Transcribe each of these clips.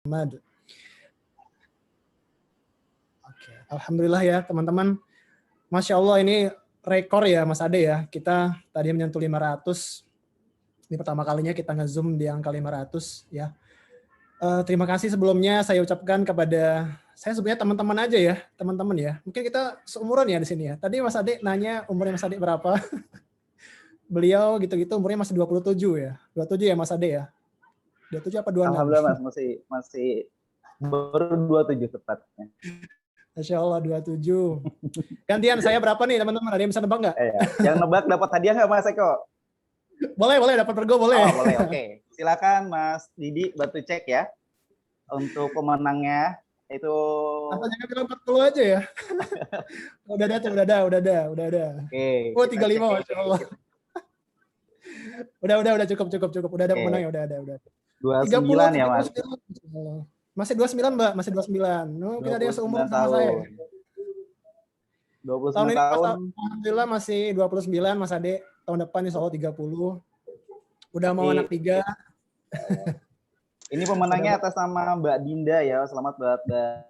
Muhammad. Oke, alhamdulillah ya teman-teman. Masya Allah ini rekor ya Mas Ade ya. Kita tadi menyentuh 500. Ini pertama kalinya kita nge-zoom di angka 500 ya. Terima kasih sebelumnya saya ucapkan kepada saya sebenarnya teman-teman aja ya, teman-teman ya. Mungkin kita seumuran ya di sini ya. Tadi Mas Ade nanya umurnya Mas Ade berapa. Beliau gitu-gitu umurnya masih 27 ya. 27 ya Mas Ade ya. 27 apa 26? Alhamdulillah Mas, masih baru 27 tepatnya. Masya Allah 27. Gantian saya berapa nih teman-teman? Ada yang bisa nebak nggak? Yang nebak dapat hadiah nggak Mas Eko? Boleh dapat pergo boleh. Oh, boleh, oke. Silakan Mas Didi bantu cek ya. Untuk pemenangnya itu. Atau jangan bilang 40 aja ya. udah ada. Oke. Oh 35 Masya Allah. Udah cukup. Udah ada pemenang ya, udah ada. 29 ya Mas. Masih 29 Mbak, masih 29. Mungkin ada yang seumur sama saya. 29 tahun ini tahun. Alhamdulillah masih 29 Mas Ade. Tahun depan insya Allah 30. Udah mau anak 3. Ini pemenangnya atas nama Mbak Dinda ya. Selamat buat Mbak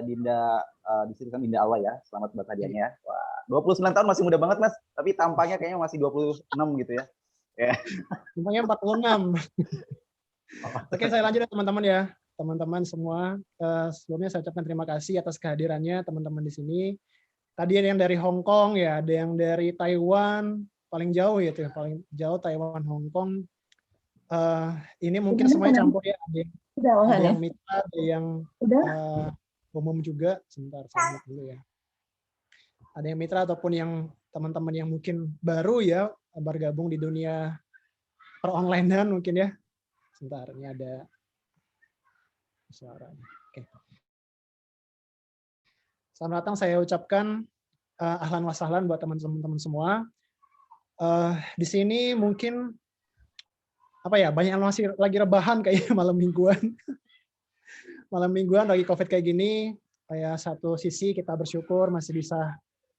Dinda, disebutkan Dinda Allah ya. Selamat buat hadiahnya. Wah, 29 tahun masih muda banget Mas. Tapi tampaknya kayaknya masih 26 gitu ya. Tampaknya 46. Oke, saya lanjut ya teman-teman ya. Teman-teman semua, sebelumnya saya ucapkan terima kasih atas kehadirannya teman-teman di sini. Tadi ada yang dari Hong Kong ya, ada yang dari Taiwan, paling jauh ya tuh, paling jauh Taiwan, Hong Kong. Ini mungkin semuanya campur ya, ada yang mitra, ada yang umum juga. Sebentar, saya lihat dulu ya. Ada yang mitra ataupun yang teman-teman yang mungkin baru ya, bergabung di dunia per-online-an mungkin ya. Sebentar, ini ada suaranya. Oke. Selamat datang saya ucapkan ahlan wa sahlan buat teman-teman semua. Di sini mungkin apa ya, banyak yang masih lagi rebahan kayaknya malam mingguan. Malam mingguan lagi Covid kayak gini, kayak satu sisi kita bersyukur masih bisa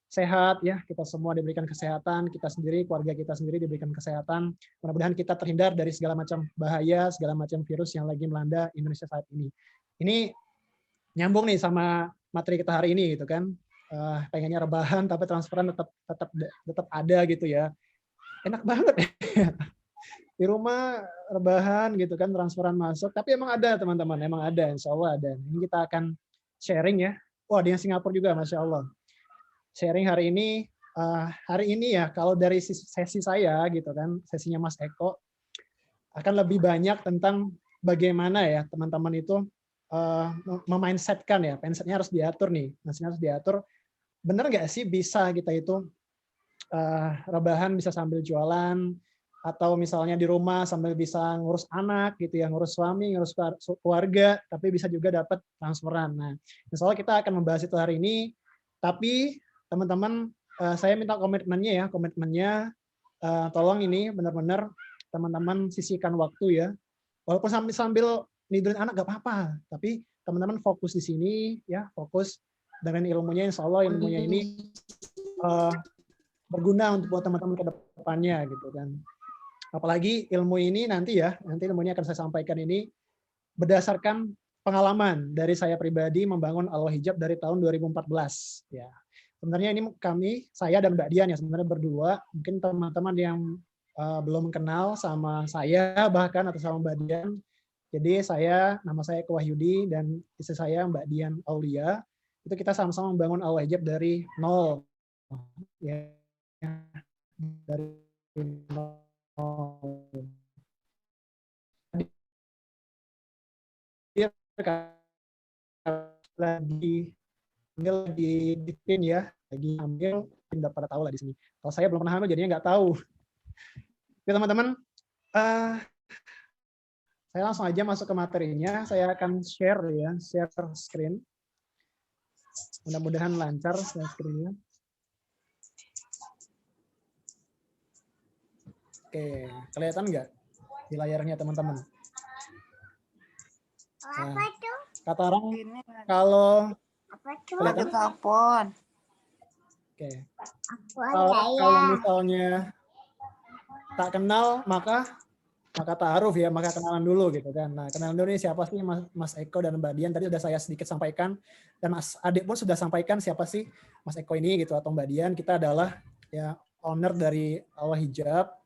sehat ya, kita semua diberikan kesehatan, kita sendiri, keluarga kita sendiri diberikan kesehatan. Mudah-mudahan kita terhindar dari segala macam bahaya, segala macam virus yang lagi melanda Indonesia saat ini. Ini nyambung nih sama materi kita hari ini gitu kan. Pengennya rebahan tapi transferan tetap ada gitu ya. Enak banget ya. Di rumah rebahan gitu kan, transferan masuk, tapi emang ada teman-teman, emang ada, insya Allah ada. Ini kita akan sharing ya. Wah, ada yang Singapura juga, Masya Allah. Sharing hari ini ya, kalau dari sesi saya gitu kan, sesinya Mas Eko, akan lebih banyak tentang bagaimana ya teman-teman itu memindsetkan ya, mindsetnya harus diatur nih, mindsetnya harus diatur. Bener nggak sih bisa kita itu rebahan bisa sambil jualan, atau misalnya di rumah sambil bisa ngurus anak gitu ya, ngurus suami, ngurus keluarga, tapi bisa juga dapat transferan. Nah, insya Allah kita akan membahas itu hari ini. Tapi teman-teman, saya minta komitmennya tolong ini benar-benar teman-teman sisihkan waktu ya. Walaupun sambil nidulin anak gak apa-apa, tapi teman-teman fokus di sini ya, fokus dengan ilmunya. Insya Allah ilmunya ini berguna untuk buat teman-teman ke depannya gitu kan. Apalagi ilmu ini nanti ilmunya akan saya sampaikan ini berdasarkan pengalaman dari saya pribadi membangun Al-Hijab dari tahun 2014 ya. Sebenarnya ini saya dan Mbak Dian ya sebenarnya berdua, mungkin teman-teman yang belum kenal sama saya bahkan atau sama Mbak Dian. Jadi nama saya Eko Wahyudi dan istri saya Mbak Dian Aulia. Itu kita sama-sama membangun Al-Hijab dari nol ya. Dari nol. Dia lagi bikin ya, lagi hamil, tidak pada tahu lah di sini. Kalau saya belum pernah hamil, jadinya nggak tahu. Oke teman-teman, saya langsung aja masuk ke materinya. Saya akan share screen. Mudah-mudahan lancar share screen-nya. Oke, kelihatan nggak di layarnya teman-teman? Nah, kata orang kalau ada telepon. Oke. Kalau misalnya tak kenal maka maka ta'aruf ya, maka kenalan dulu gitu kan. Nah, kenalan dulu ini siapa sih Mas Eko dan Mbak Dian, tadi sudah saya sedikit sampaikan, dan Mas Adik pun sudah sampaikan siapa sih Mas Eko ini gitu, atau Mbak Dian. Kita adalah ya owner dari Alwa Hijab.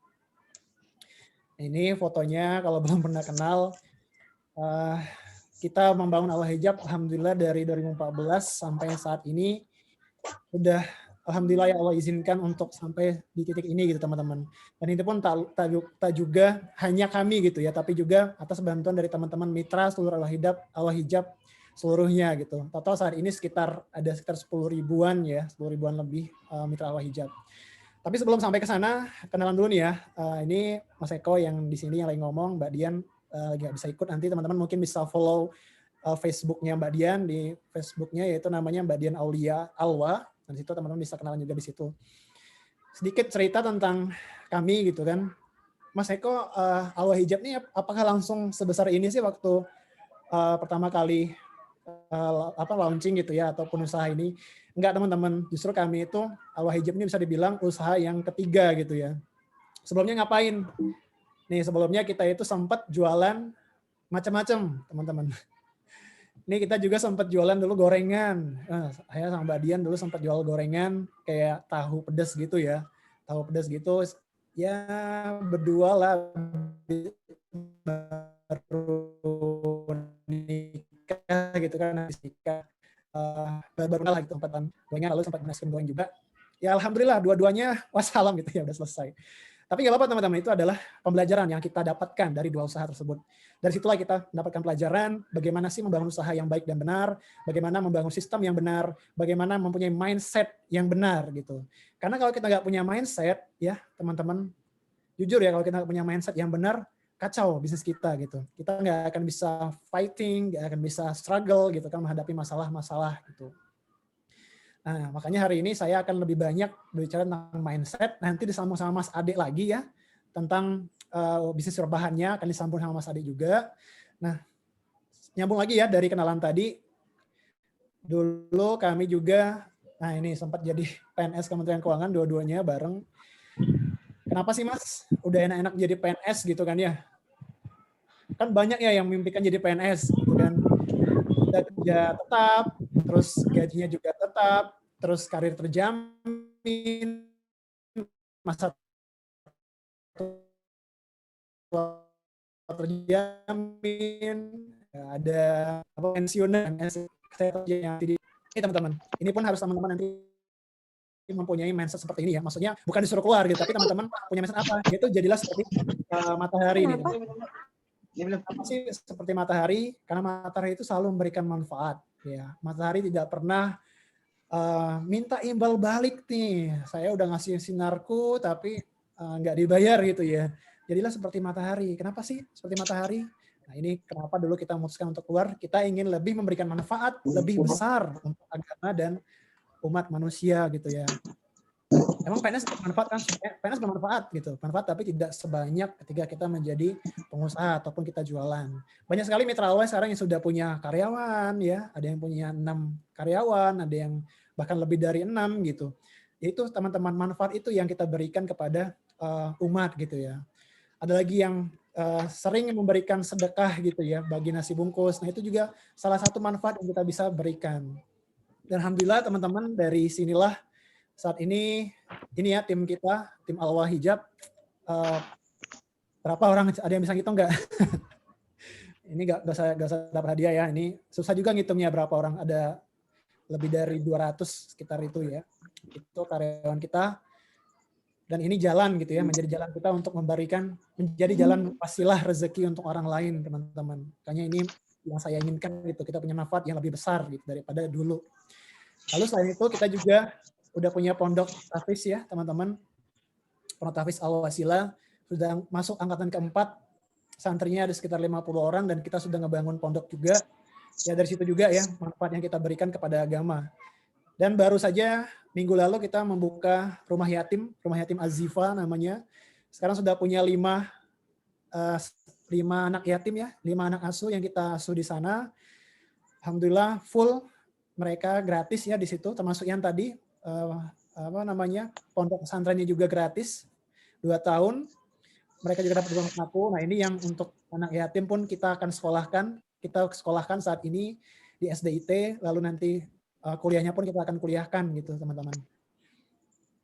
Ini fotonya kalau belum pernah kenal, kita membangun Alwa Hijab alhamdulillah dari 2014 sampai saat ini udah alhamdulillah ya Allah izinkan untuk sampai di titik ini gitu teman-teman. Dan itu pun tak juga hanya kami gitu ya, tapi juga atas bantuan dari teman-teman mitra seluruh Alwa Hijab seluruhnya gitu. Total saat ini ada sekitar 10 ribuan ya, 10 ribuan lebih mitra Alwa Hijab. Tapi sebelum sampai ke sana, kenalan dulu nih ya. Ini Mas Eko yang di sini yang lagi ngomong, Mbak Dian lagi nggak bisa ikut, nanti teman-teman mungkin bisa follow Facebooknya Mbak Dian, di Facebooknya yaitu namanya Mbak Dian Aulia Alwa. Dan situ teman-teman bisa kenalan juga di situ. Sedikit cerita tentang kami gitu kan. Mas Eko, Alwa Hijab ini apakah langsung sebesar ini sih waktu pertama kali launching gitu ya, ataupun usaha ini? Enggak teman-teman, justru kami itu Alwa Hijab ini bisa dibilang usaha yang ketiga gitu ya. Sebelumnya ngapain? Nih sebelumnya kita itu sempat jualan macam-macam teman-teman. Ini kita juga sempat jualan dulu gorengan. Saya sama Mbak Dian dulu sempat jual gorengan kayak tahu pedas gitu ya. Tahu pedas gitu. Ya berdua lah baru nikah gitu kan. Habis nikah. Baru lah gitu tempatan gorengan, lalu sempat nasi goreng juga. Ya alhamdulillah dua-duanya wassalam gitu ya udah selesai. Tapi nggak apa-apa teman-teman, itu adalah pembelajaran yang kita dapatkan dari dua usaha tersebut. Dari situlah kita mendapatkan pelajaran bagaimana sih membangun usaha yang baik dan benar, bagaimana membangun sistem yang benar, bagaimana mempunyai mindset yang benar gitu. Karena kalau kita nggak punya mindset, ya teman-teman, jujur ya kalau kita nggak punya mindset yang benar, kacau bisnis kita gitu. Kita nggak akan bisa fighting, nggak akan bisa struggle gitu kan menghadapi masalah-masalah gitu. Nah, makanya hari ini saya akan lebih banyak berbicara tentang mindset. Nanti disambung sama Mas Ade lagi ya, tentang bisnis rebahannya akan disambung sama Mas Ade juga. Nah, nyambung lagi ya dari kenalan tadi. Dulu kami juga, nah ini sempat jadi PNS Kementerian Keuangan dua-duanya bareng. Kenapa sih Mas? Udah enak-enak jadi PNS gitu kan ya? Kan banyak ya yang mimpikan jadi PNS gitu kan. Udah kerja tetap, terus gajinya juga tetap, terus karir terjamin, masa tua terjamin, ada pensiunan, saya yang ini teman-teman. Ini pun harus teman-teman nanti mempunyai mindset seperti ini ya. Maksudnya bukan disuruh keluar gitu, tapi teman-teman punya mindset apa? Itu jadilah seperti matahari ini. Apa sih seperti matahari? Karena matahari itu selalu memberikan manfaat. Ya, matahari tidak pernah minta imbal balik nih. Saya udah ngasih sinarku, tapi nggak dibayar gitu ya. Jadilah seperti matahari. Kenapa sih seperti matahari? Nah ini kenapa dulu kita memutuskan untuk keluar. Kita ingin lebih memberikan manfaat lebih besar untuk agama dan umat manusia gitu ya. Emang PNS bermanfaat kan? PNS bermanfaat gitu, manfaat tapi tidak sebanyak ketika kita menjadi pengusaha ataupun kita jualan. Banyak sekali mitra Alwa sekarang yang sudah punya karyawan ya, ada yang punya 6 karyawan, ada yang bahkan lebih dari 6 gitu. Itu teman-teman manfaat itu yang kita berikan kepada umat gitu ya. Ada lagi yang sering memberikan sedekah gitu ya, bagi nasi bungkus. Nah itu juga salah satu manfaat yang kita bisa berikan. Dan alhamdulillah teman-teman dari sinilah saat ini ya tim kita, tim Alwa Hijab, berapa orang, ada yang bisa ngitung nggak? Ini nggak usah dapat hadiah ya, ini susah juga ngitungnya berapa orang, ada lebih dari 200 sekitar itu ya. Itu karyawan kita, dan ini jalan gitu ya, menjadi jalan kita untuk memberikan, menjadi jalan wasilah rezeki untuk orang lain teman-teman. Makanya ini yang saya inginkan gitu, kita punya manfaat yang lebih besar gitu daripada dulu. Lalu selain itu kita juga udah punya pondok tahfiz ya teman-teman. Pondok tahfiz Al-Wasilah sudah masuk angkatan keempat, santrinya ada sekitar 50 orang dan kita sudah ngebangun pondok juga. Ya dari situ juga ya manfaat yang kita berikan kepada agama. Dan baru saja minggu lalu kita membuka rumah yatim Az-Zifa namanya. Sekarang sudah punya 5 anak yatim ya, 5 anak asuh yang kita asuh di sana. Alhamdulillah full, mereka gratis ya di situ, termasuk yang tadi pondok pesantrennya juga gratis 2 tahun. mereka juga dapat uang saku. Nah ini yang untuk anak yatim pun kita akan sekolahkan saat ini di SDIT, lalu nanti kuliahnya pun kita akan kuliahkan gitu teman-teman.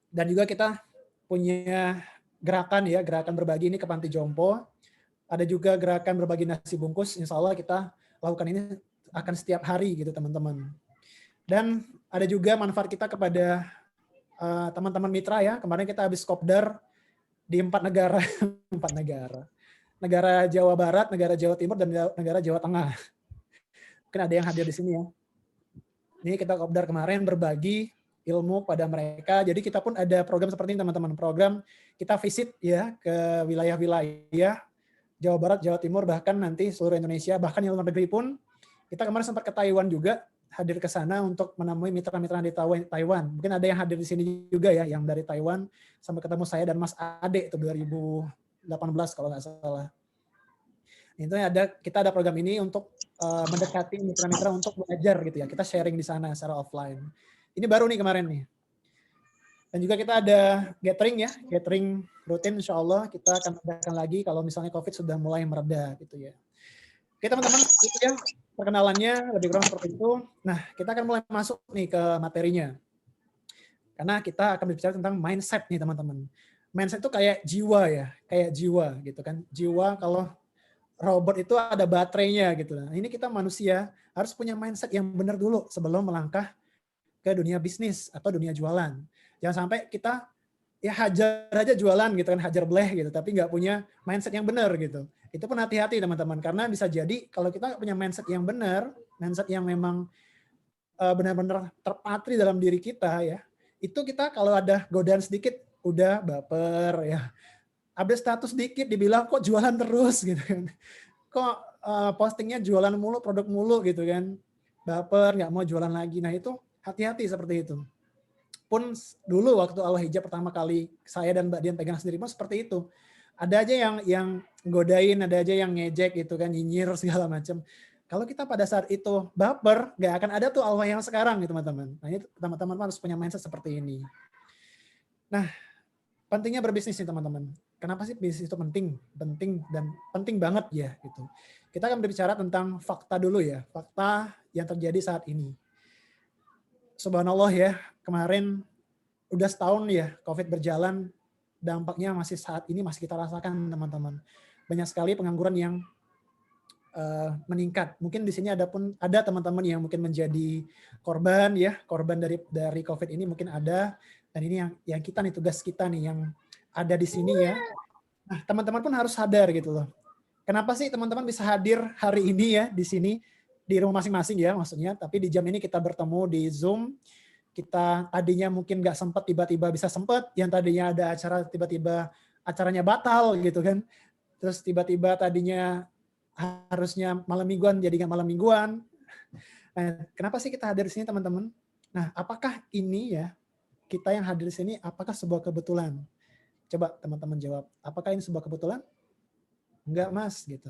Dan juga kita punya gerakan berbagi ini ke Panti Jompo. Ada juga gerakan berbagi nasi bungkus, insya Allah kita lakukan ini akan setiap hari gitu teman-teman. Dan ada juga manfaat kita kepada teman-teman mitra ya. Kemarin kita habis kopdar di 4 negara, 4 negara. Negara Jawa Barat, negara Jawa Timur, dan negara Jawa Tengah. Mungkin ada yang hadir di sini ya. Ini kita kopdar kemarin berbagi ilmu pada mereka. Jadi kita pun ada program seperti ini teman-teman. Program kita visit ya ke wilayah-wilayah Jawa Barat, Jawa Timur, bahkan nanti seluruh Indonesia, bahkan yang luar negeri pun. Kita kemarin sempat ke Taiwan juga, hadir ke sana untuk menemui mitra-mitra di Taiwan. Mungkin ada yang hadir di sini juga ya, yang dari Taiwan, sampai ketemu saya dan Mas Ade itu 2018 kalau nggak salah. Itu kita ada program ini untuk mendekati mitra-mitra untuk belajar gitu ya. Kita sharing di sana secara offline. Ini baru nih kemarin nih. Dan juga kita ada catering rutin insya Allah kita akan adakan lagi kalau misalnya COVID sudah mulai mereda gitu ya. Oke teman-teman, itu ya perkenalannya lebih kurang seperti itu. Nah, kita akan mulai masuk nih ke materinya. Karena kita akan berbicara tentang mindset nih teman-teman. Mindset itu kayak jiwa gitu kan. Jiwa kalau robot itu ada baterainya gitu. Nah, ini kita manusia harus punya mindset yang benar dulu sebelum melangkah ke dunia bisnis atau dunia jualan. Jangan sampai kita ya hajar aja jualan gitu kan, hajar bleh gitu, tapi nggak punya mindset yang benar gitu. Itu pun hati-hati teman-teman, karena bisa jadi kalau kita nggak punya mindset yang benar, mindset yang memang benar-benar terpatri dalam diri kita ya, itu kita kalau ada godaan sedikit udah baper ya. Update status sedikit dibilang kok jualan terus gitu kan. Kok postingnya jualan mulu, produk mulu gitu kan. Baper, nggak mau jualan lagi. Nah itu hati-hati seperti itu. Pun dulu waktu Al Hijab pertama kali saya dan Mbak Dian pegang sendiri pun seperti itu. Ada aja yang godain, ada aja yang ngejek gitu kan, nyinyir segala macam. Kalau kita pada saat itu baper, nggak akan ada tuh Allah yang sekarang gitu teman-teman. Nah ini teman-teman harus punya mindset seperti ini. Nah pentingnya berbisnis nih teman-teman. Kenapa sih bisnis itu penting? Penting banget ya gitu. Kita akan berbicara tentang fakta dulu ya, fakta yang terjadi saat ini. Subhanallah ya, kemarin udah setahun ya COVID berjalan, dampaknya masih saat ini masih kita rasakan teman-teman. Banyak sekali pengangguran yang meningkat. Mungkin di sini ada teman-teman yang mungkin menjadi korban ya, korban dari COVID ini mungkin ada. Dan ini yang kita nih, tugas kita nih yang ada di sini ya. Nah, teman-teman pun harus sadar gitu loh. Kenapa sih teman-teman bisa hadir hari ini ya di sini, di rumah masing-masing ya maksudnya, tapi di jam ini kita bertemu di Zoom. Kita tadinya mungkin nggak sempat, tiba-tiba bisa sempat, yang tadinya ada acara tiba-tiba acaranya batal gitu kan. Terus tiba-tiba tadinya harusnya malam mingguan jadi nggak malam mingguan. Nah, kenapa sih kita hadir di sini teman-teman? Nah, apakah ini ya, kita yang hadir di sini apakah sebuah kebetulan? Coba teman-teman jawab, apakah ini sebuah kebetulan? Enggak mas, gitu.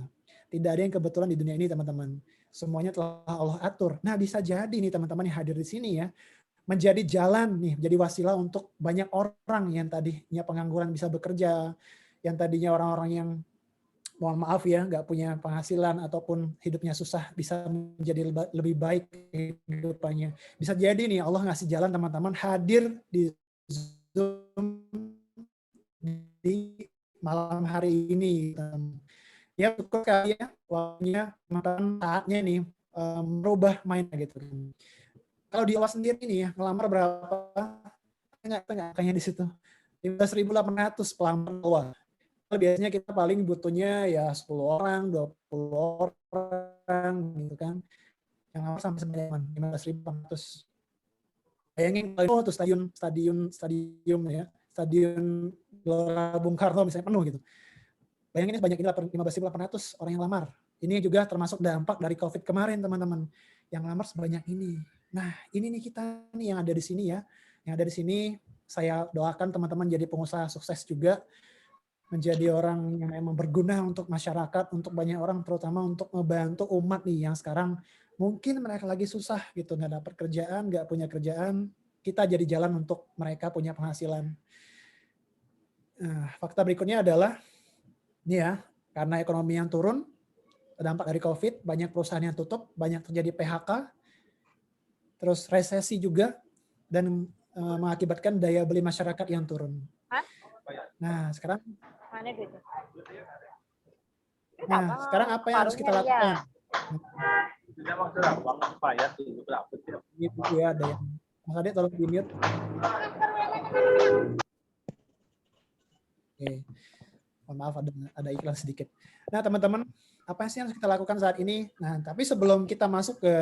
Tidak ada yang kebetulan di dunia ini teman-teman. Semuanya telah Allah atur. Nah bisa jadi nih teman-teman yang hadir di sini ya, menjadi jalan nih, menjadi wasilah untuk banyak orang yang tadinya pengangguran bisa bekerja, yang tadinya orang-orang yang mohon maaf ya, nggak punya penghasilan ataupun hidupnya susah bisa menjadi lebih baik kehidupannya. Bisa jadi nih Allah ngasih jalan teman-teman hadir di Zoom di malam hari ini. Ya cukup kali ya waktunya, saatnya nih merubah mainnya gitu. Kalau di awal sendiri nih ya, ngelamar berapa? Enggak kayaknya di situ. 15.800 pelamar awal. Biasanya kita paling butuhnya ya 10 orang, 20 orang gitu kan. Yang awal sampai sebanyak 15.800. Bayangin kalau tuh stadion ya, Stadion Gelora Bung Karno misalnya penuh gitu. Bayangin sebanyak ini 15.800 orang yang lamar. Ini juga termasuk dampak dari COVID kemarin teman-teman. Yang lamar sebanyak ini. Nah ini nih kita nih yang ada di sini ya. Yang ada di sini saya doakan teman-teman jadi pengusaha sukses juga. Menjadi orang yang memang berguna untuk masyarakat, untuk banyak orang, terutama untuk membantu umat nih yang sekarang mungkin mereka lagi susah gitu, nggak dapat kerjaan, nggak punya kerjaan, kita jadi jalan untuk mereka punya penghasilan. Nah, fakta berikutnya adalah Ini ya, karena ekonomi yang turun, dampak dari COVID, banyak perusahaan yang tutup, banyak terjadi PHK, terus resesi juga, dan mengakibatkan daya beli masyarakat yang turun. Nah, sekarang apa yang harus kita lakukan? Gitu ya, ada yang Mas Ade tolong di-mute. Oke. Mohon maaf ada iklan sedikit. Nah, teman-teman, apa sih yang harus kita lakukan saat ini? Nah, tapi sebelum kita masuk ke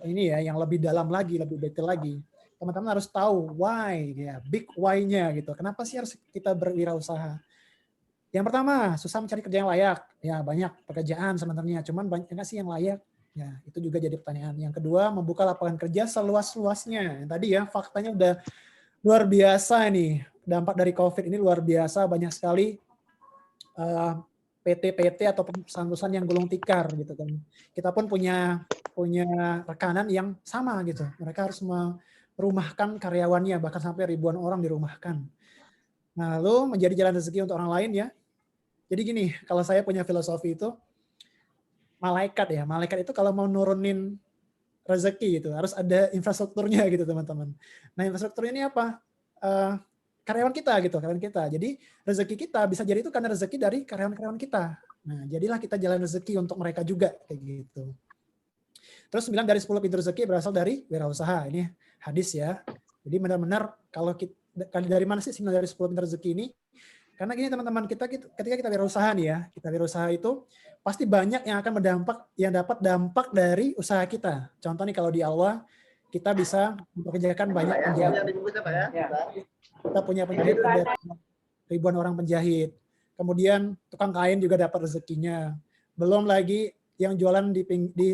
ini ya yang lebih dalam lagi, lebih detail lagi, teman-teman harus tahu why ya, big why-nya gitu. Kenapa sih harus kita berwirausaha? Yang pertama, susah mencari kerja yang layak. Ya, banyak pekerjaan sebenarnya, cuman banyak nggak sih yang layak? Ya, itu juga jadi pertanyaan. Yang kedua, membuka lapangan kerja seluas-luasnya. Yang tadi ya, faktanya udah luar biasa nih. Dampak dari COVID ini luar biasa, banyak sekali PT-PT atau perusahaan-perusahaan yang gulung tikar gitu kan. Kita pun punya rekanan yang sama gitu. Mereka harus merumahkan karyawannya, bahkan sampai ribuan orang dirumahkan. Nah, lalu menjadi jalan rezeki untuk orang lain ya. Jadi gini, kalau saya punya filosofi itu, malaikat itu kalau mau nurunin rezeki gitu, harus ada infrastrukturnya gitu teman-teman. Nah, infrastrukturnya ini apa? Karyawan kita. Jadi rezeki kita bisa jadi itu karena rezeki dari karyawan-karyawan kita. Nah, jadilah kita jalan rezeki untuk mereka juga kayak gitu. Terus 9 dari 10 pintu rezeki berasal dari wirausaha. Ini hadis ya. Jadi benar-benar kalau kita dari mana sih 9 dari 10 pintu rezeki ini? Karena gini teman-teman, ketika kita wirausaha nih ya, kita wirausaha itu pasti banyak yang akan dapat dampak dari usaha kita. Contoh nih kalau di Allah kita bisa mempekerjakan banyak penjahit. Kita punya penjahit ada ribuan orang penjahit. Kemudian tukang kain juga dapat rezekinya. Belum lagi yang jualan di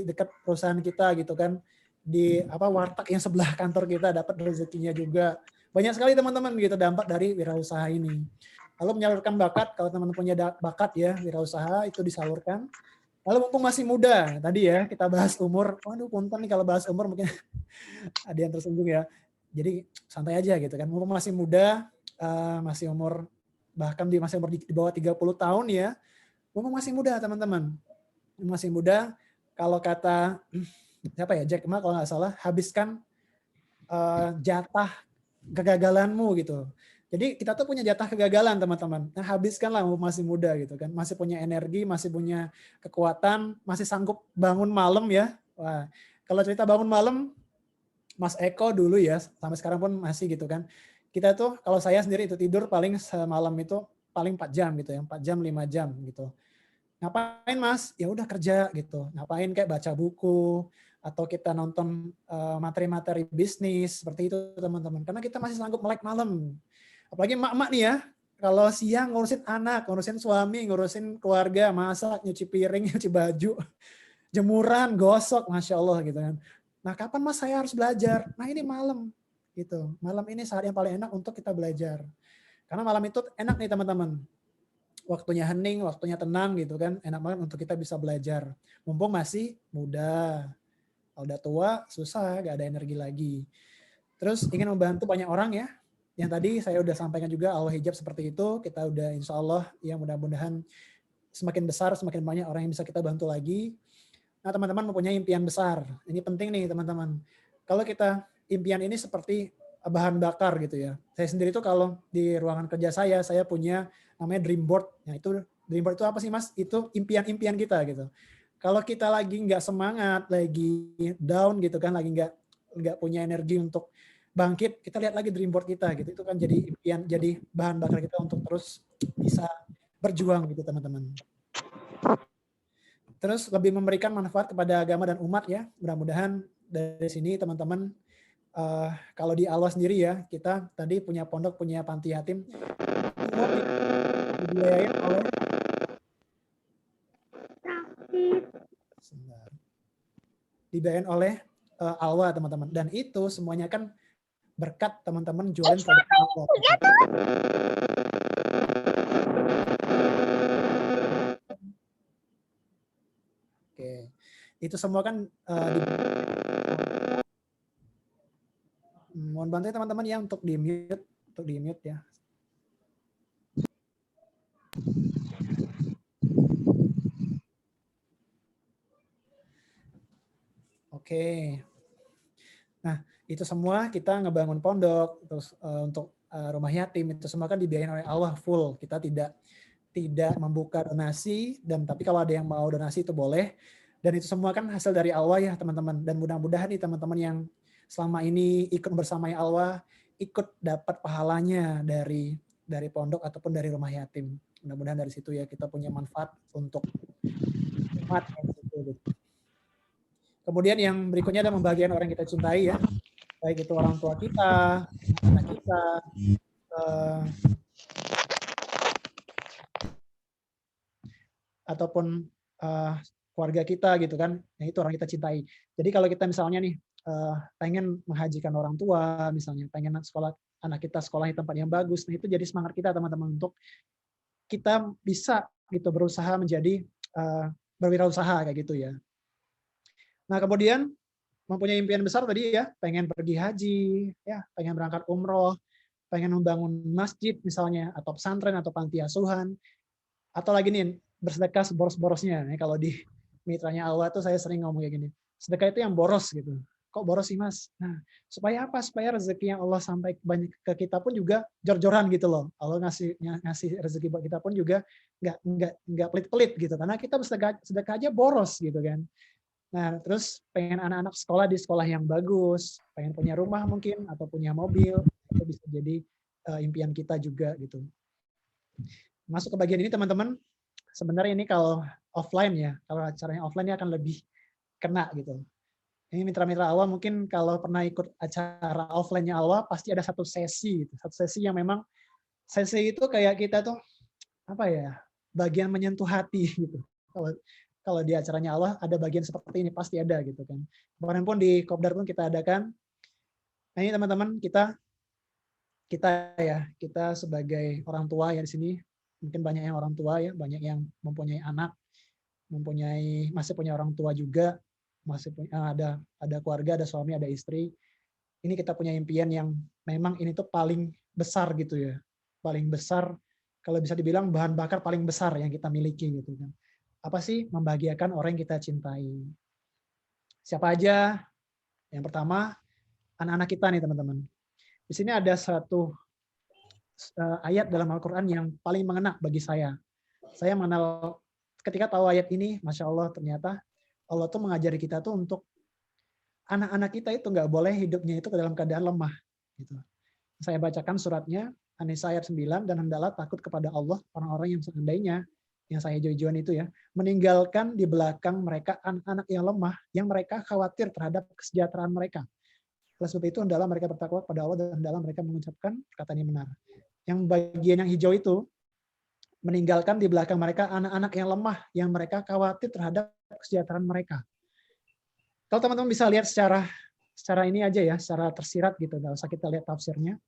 dekat perusahaan kita gitu kan, di warteg yang sebelah kantor kita dapat rezekinya juga. Banyak sekali teman-teman gitu dampak dari wirausaha ini. Lalu menyalurkan bakat, kalau teman-teman punya bakat ya wirausaha itu disalurkan. Lalu mumpung masih muda, tadi ya kita bahas umur. Waduh, punten nih kalau bahas umur mungkin ada yang tersinggung ya. Jadi santai aja gitu kan. Mumpung masih muda, masih umur bahkan masih umur di bawah 30 tahun ya. Mumpung masih muda teman-teman. Masih muda, kalau kata siapa ya, Jack Ma kalau nggak salah, habiskan jatah kegagalanmu gitu. Jadi kita tuh punya jatah kegagalan teman-teman. Nah, habiskanlah masih muda gitu kan. Masih punya energi, masih punya kekuatan, masih sanggup bangun malam ya. Wah, kalau cerita bangun malam, Mas Eko dulu ya, sampai sekarang pun masih gitu kan. Kita tuh, kalau saya sendiri itu tidur paling semalam itu paling 4 jam gitu ya, 4 jam, 5 jam gitu. Ngapain Mas? Ya udah kerja gitu. Ngapain kayak baca buku, atau kita nonton materi-materi bisnis, seperti itu teman-teman. Karena kita masih sanggup melek malam. Apalagi emak-emak nih ya, kalau siang ngurusin anak, ngurusin suami, ngurusin keluarga, masak, nyuci piring, nyuci baju, jemuran, gosok, Masya Allah gitu kan. Nah kapan Mas saya harus belajar? Nah ini malam gitu. Malam ini saat yang paling enak untuk kita belajar. Karena malam itu enak nih teman-teman. Waktunya hening, waktunya tenang gitu kan. Enak banget untuk kita bisa belajar. Mumpung masih muda. Kalau udah tua, susah, gak ada energi lagi. Terus ingin membantu banyak orang ya. Yang tadi saya udah sampaikan juga Allah hijab seperti itu. Kita udah insya Allah ya mudah-mudahan semakin besar, semakin banyak orang yang bisa kita bantu lagi. Nah teman-teman mempunyai impian besar. Ini penting nih teman-teman. Kalau kita impian ini seperti bahan bakar gitu ya. Saya sendiri tuh kalau di ruangan kerja saya punya namanya dream board. Nah itu dream board itu apa sih Mas? Itu impian-impian kita gitu. Kalau kita lagi nggak semangat, lagi down gitu kan, lagi nggak punya energi untuk bangkit, kita lihat lagi dream board kita gitu. Itu kan jadi impian, jadi bahan bakar kita untuk terus bisa berjuang gitu teman-teman. Terus lebih memberikan manfaat kepada agama dan umat ya. Mudah-mudahan dari sini teman-teman, kalau di Allah sendiri ya, kita tadi punya pondok, punya panti yatim, dibiayain oleh dibiayain oleh Alwa teman-teman. Dan itu semuanya kan berkat teman-teman jualin produk Alwa. Oke, itu semua kan mohon bantu ya teman-teman ya untuk di mute ya. Oke. Nah, itu semua kita ngebangun pondok, terus untuk rumah yatim itu semua kan dibiayain oleh Allah full. Kita tidak membuka donasi, dan tapi kalau ada yang mau donasi itu boleh. Dan itu semua kan hasil dari Allah ya teman-teman. Dan mudah-mudahan nih teman-teman yang selama ini ikut bersama Allah, ikut dapat pahalanya dari pondok ataupun dari rumah yatim. Mudah-mudahan dari situ ya kita punya manfaat untuk umat. Kemudian yang berikutnya adalah membahagiakan orang yang kita cintai ya. Baik itu orang tua kita, anak kita, ataupun keluarga kita gitu kan, yang itu orang kita cintai. Jadi kalau kita misalnya nih pengen menghajikan orang tua, misalnya pengen anak kita sekolah di tempat yang bagus, nah itu jadi semangat kita teman-teman untuk kita bisa gitu berusaha menjadi berwirausaha kayak gitu ya. Nah kemudian mempunyai impian besar tadi ya, pengen pergi haji, ya pengen berangkat umroh, pengen membangun masjid misalnya, atau pesantren atau panti asuhan, atau lagi nih bersedekah seboros-borosnya. Nah, kalau di mitranya Allah tuh saya sering ngomong kayak gini, sedekah itu yang boros gitu. Kok boros sih mas? Nah, supaya apa? Supaya rezeki yang Allah sampai ke kita pun juga jor-joran gitu loh. Allah ngasih rezeki buat kita pun juga nggak pelit-pelit gitu. Karena kita bersedekah aja boros gitu kan. Nah, terus pengen anak-anak sekolah di sekolah yang bagus, pengen punya rumah mungkin atau punya mobil, itu bisa jadi impian kita juga gitu. Masuk ke bagian ini teman-teman, sebenarnya ini kalau offline ya, kalau acaranya offline ini akan lebih kena gitu. Ini mitra-mitra awal mungkin kalau pernah ikut acara offline-nya awal pasti ada satu sesi gitu. Satu sesi yang memang sesi itu kayak kita tuh apa ya, bagian menyentuh hati gitu. Kalau di acaranya Allah ada bagian seperti ini pasti ada gitu kan. Kemarin pun di Kopdar pun kita adakan. Nah ini teman-teman kita sebagai orang tua ya di sini, mungkin banyak yang orang tua ya, banyak yang mempunyai anak, masih punya orang tua juga, masih punya, ada keluarga, ada suami, ada istri. Ini kita punya impian yang memang ini tuh paling besar gitu ya, paling besar kalau bisa dibilang bahan bakar paling besar yang kita miliki gitu kan. Apa sih? Membahagiakan orang yang kita cintai. Siapa aja? Yang pertama, anak-anak kita nih teman-teman. Di sini ada satu ayat dalam Al-Quran yang paling mengena bagi saya. Saya mengenal ketika tahu ayat ini, Masya Allah ternyata Allah tuh mengajari kita tuh untuk anak-anak kita itu nggak boleh hidupnya itu ke dalam keadaan lemah. Gitu. Saya bacakan suratnya, An-Nisa ayat 9, dan hendaklah takut kepada Allah orang-orang yang seandainya yang saya hijau-hijauan itu ya, meninggalkan di belakang mereka anak-anak yang lemah, yang mereka khawatir terhadap kesejahteraan mereka. Oleh sebab itu, hendaklah mereka bertakwa kepada Allah dan hendaklah mereka mengucapkan perkataan yang benar. Yang bagian yang hijau itu, meninggalkan di belakang mereka anak-anak yang lemah, yang mereka khawatir terhadap kesejahteraan mereka. Kalau teman-teman bisa lihat secara ini aja ya, secara tersirat gitu, nggak usah kita lihat tafsirnya.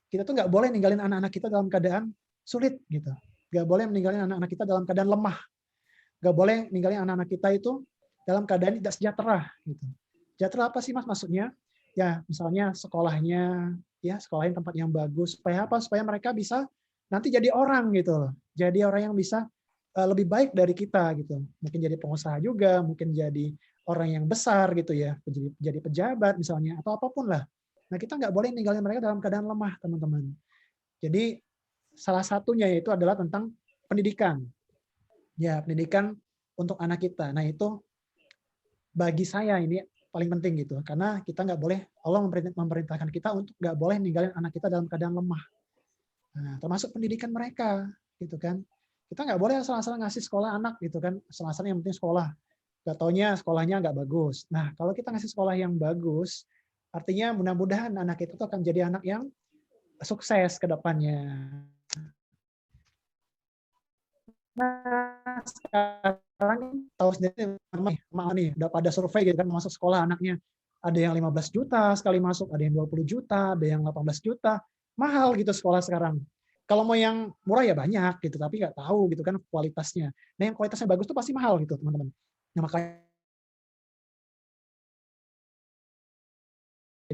Kita tuh nggak boleh ninggalin anak-anak kita dalam keadaan sulit gitu. Nggak boleh meninggalin anak-anak kita dalam keadaan lemah. Nggak boleh ninggalin anak-anak kita itu dalam keadaan tidak sejahtera. Gitu. Sejahtera apa sih mas maksudnya? Ya misalnya sekolahnya, ya sekolahin tempat yang bagus. Supaya apa? Supaya mereka bisa nanti jadi orang gitu. Jadi orang yang bisa lebih baik dari kita gitu. Mungkin jadi pengusaha juga, mungkin jadi orang yang besar gitu ya, jadi pejabat misalnya, atau apapun lah. Nah kita nggak boleh ninggalin mereka dalam keadaan lemah teman-teman. Jadi salah satunya yaitu adalah tentang pendidikan. Ya, pendidikan untuk anak kita. Nah, itu bagi saya ini paling penting gitu. Karena kita nggak boleh, Allah memerintahkan kita untuk nggak boleh ninggalin anak kita dalam keadaan lemah. Nah, termasuk pendidikan mereka, gitu kan. Kita nggak boleh asal-asal ngasih sekolah anak gitu kan. Asal-asal yang penting sekolah. Nggak taunya sekolahnya nggak bagus. Nah, kalau kita ngasih sekolah yang bagus, artinya mudah-mudahan anak itu akan jadi anak yang sukses ke depannya. Nah, sekarang tahu sendiri mama nih udah pada survei gitu kan masuk sekolah anaknya. Ada yang 15 juta sekali masuk, ada yang 20 juta, ada yang 18 juta. Mahal gitu sekolah sekarang. Kalau mau yang murah ya banyak gitu, tapi nggak tahu gitu kan kualitasnya. Nah, yang kualitasnya bagus tuh pasti mahal gitu, teman-teman. Nah, makanya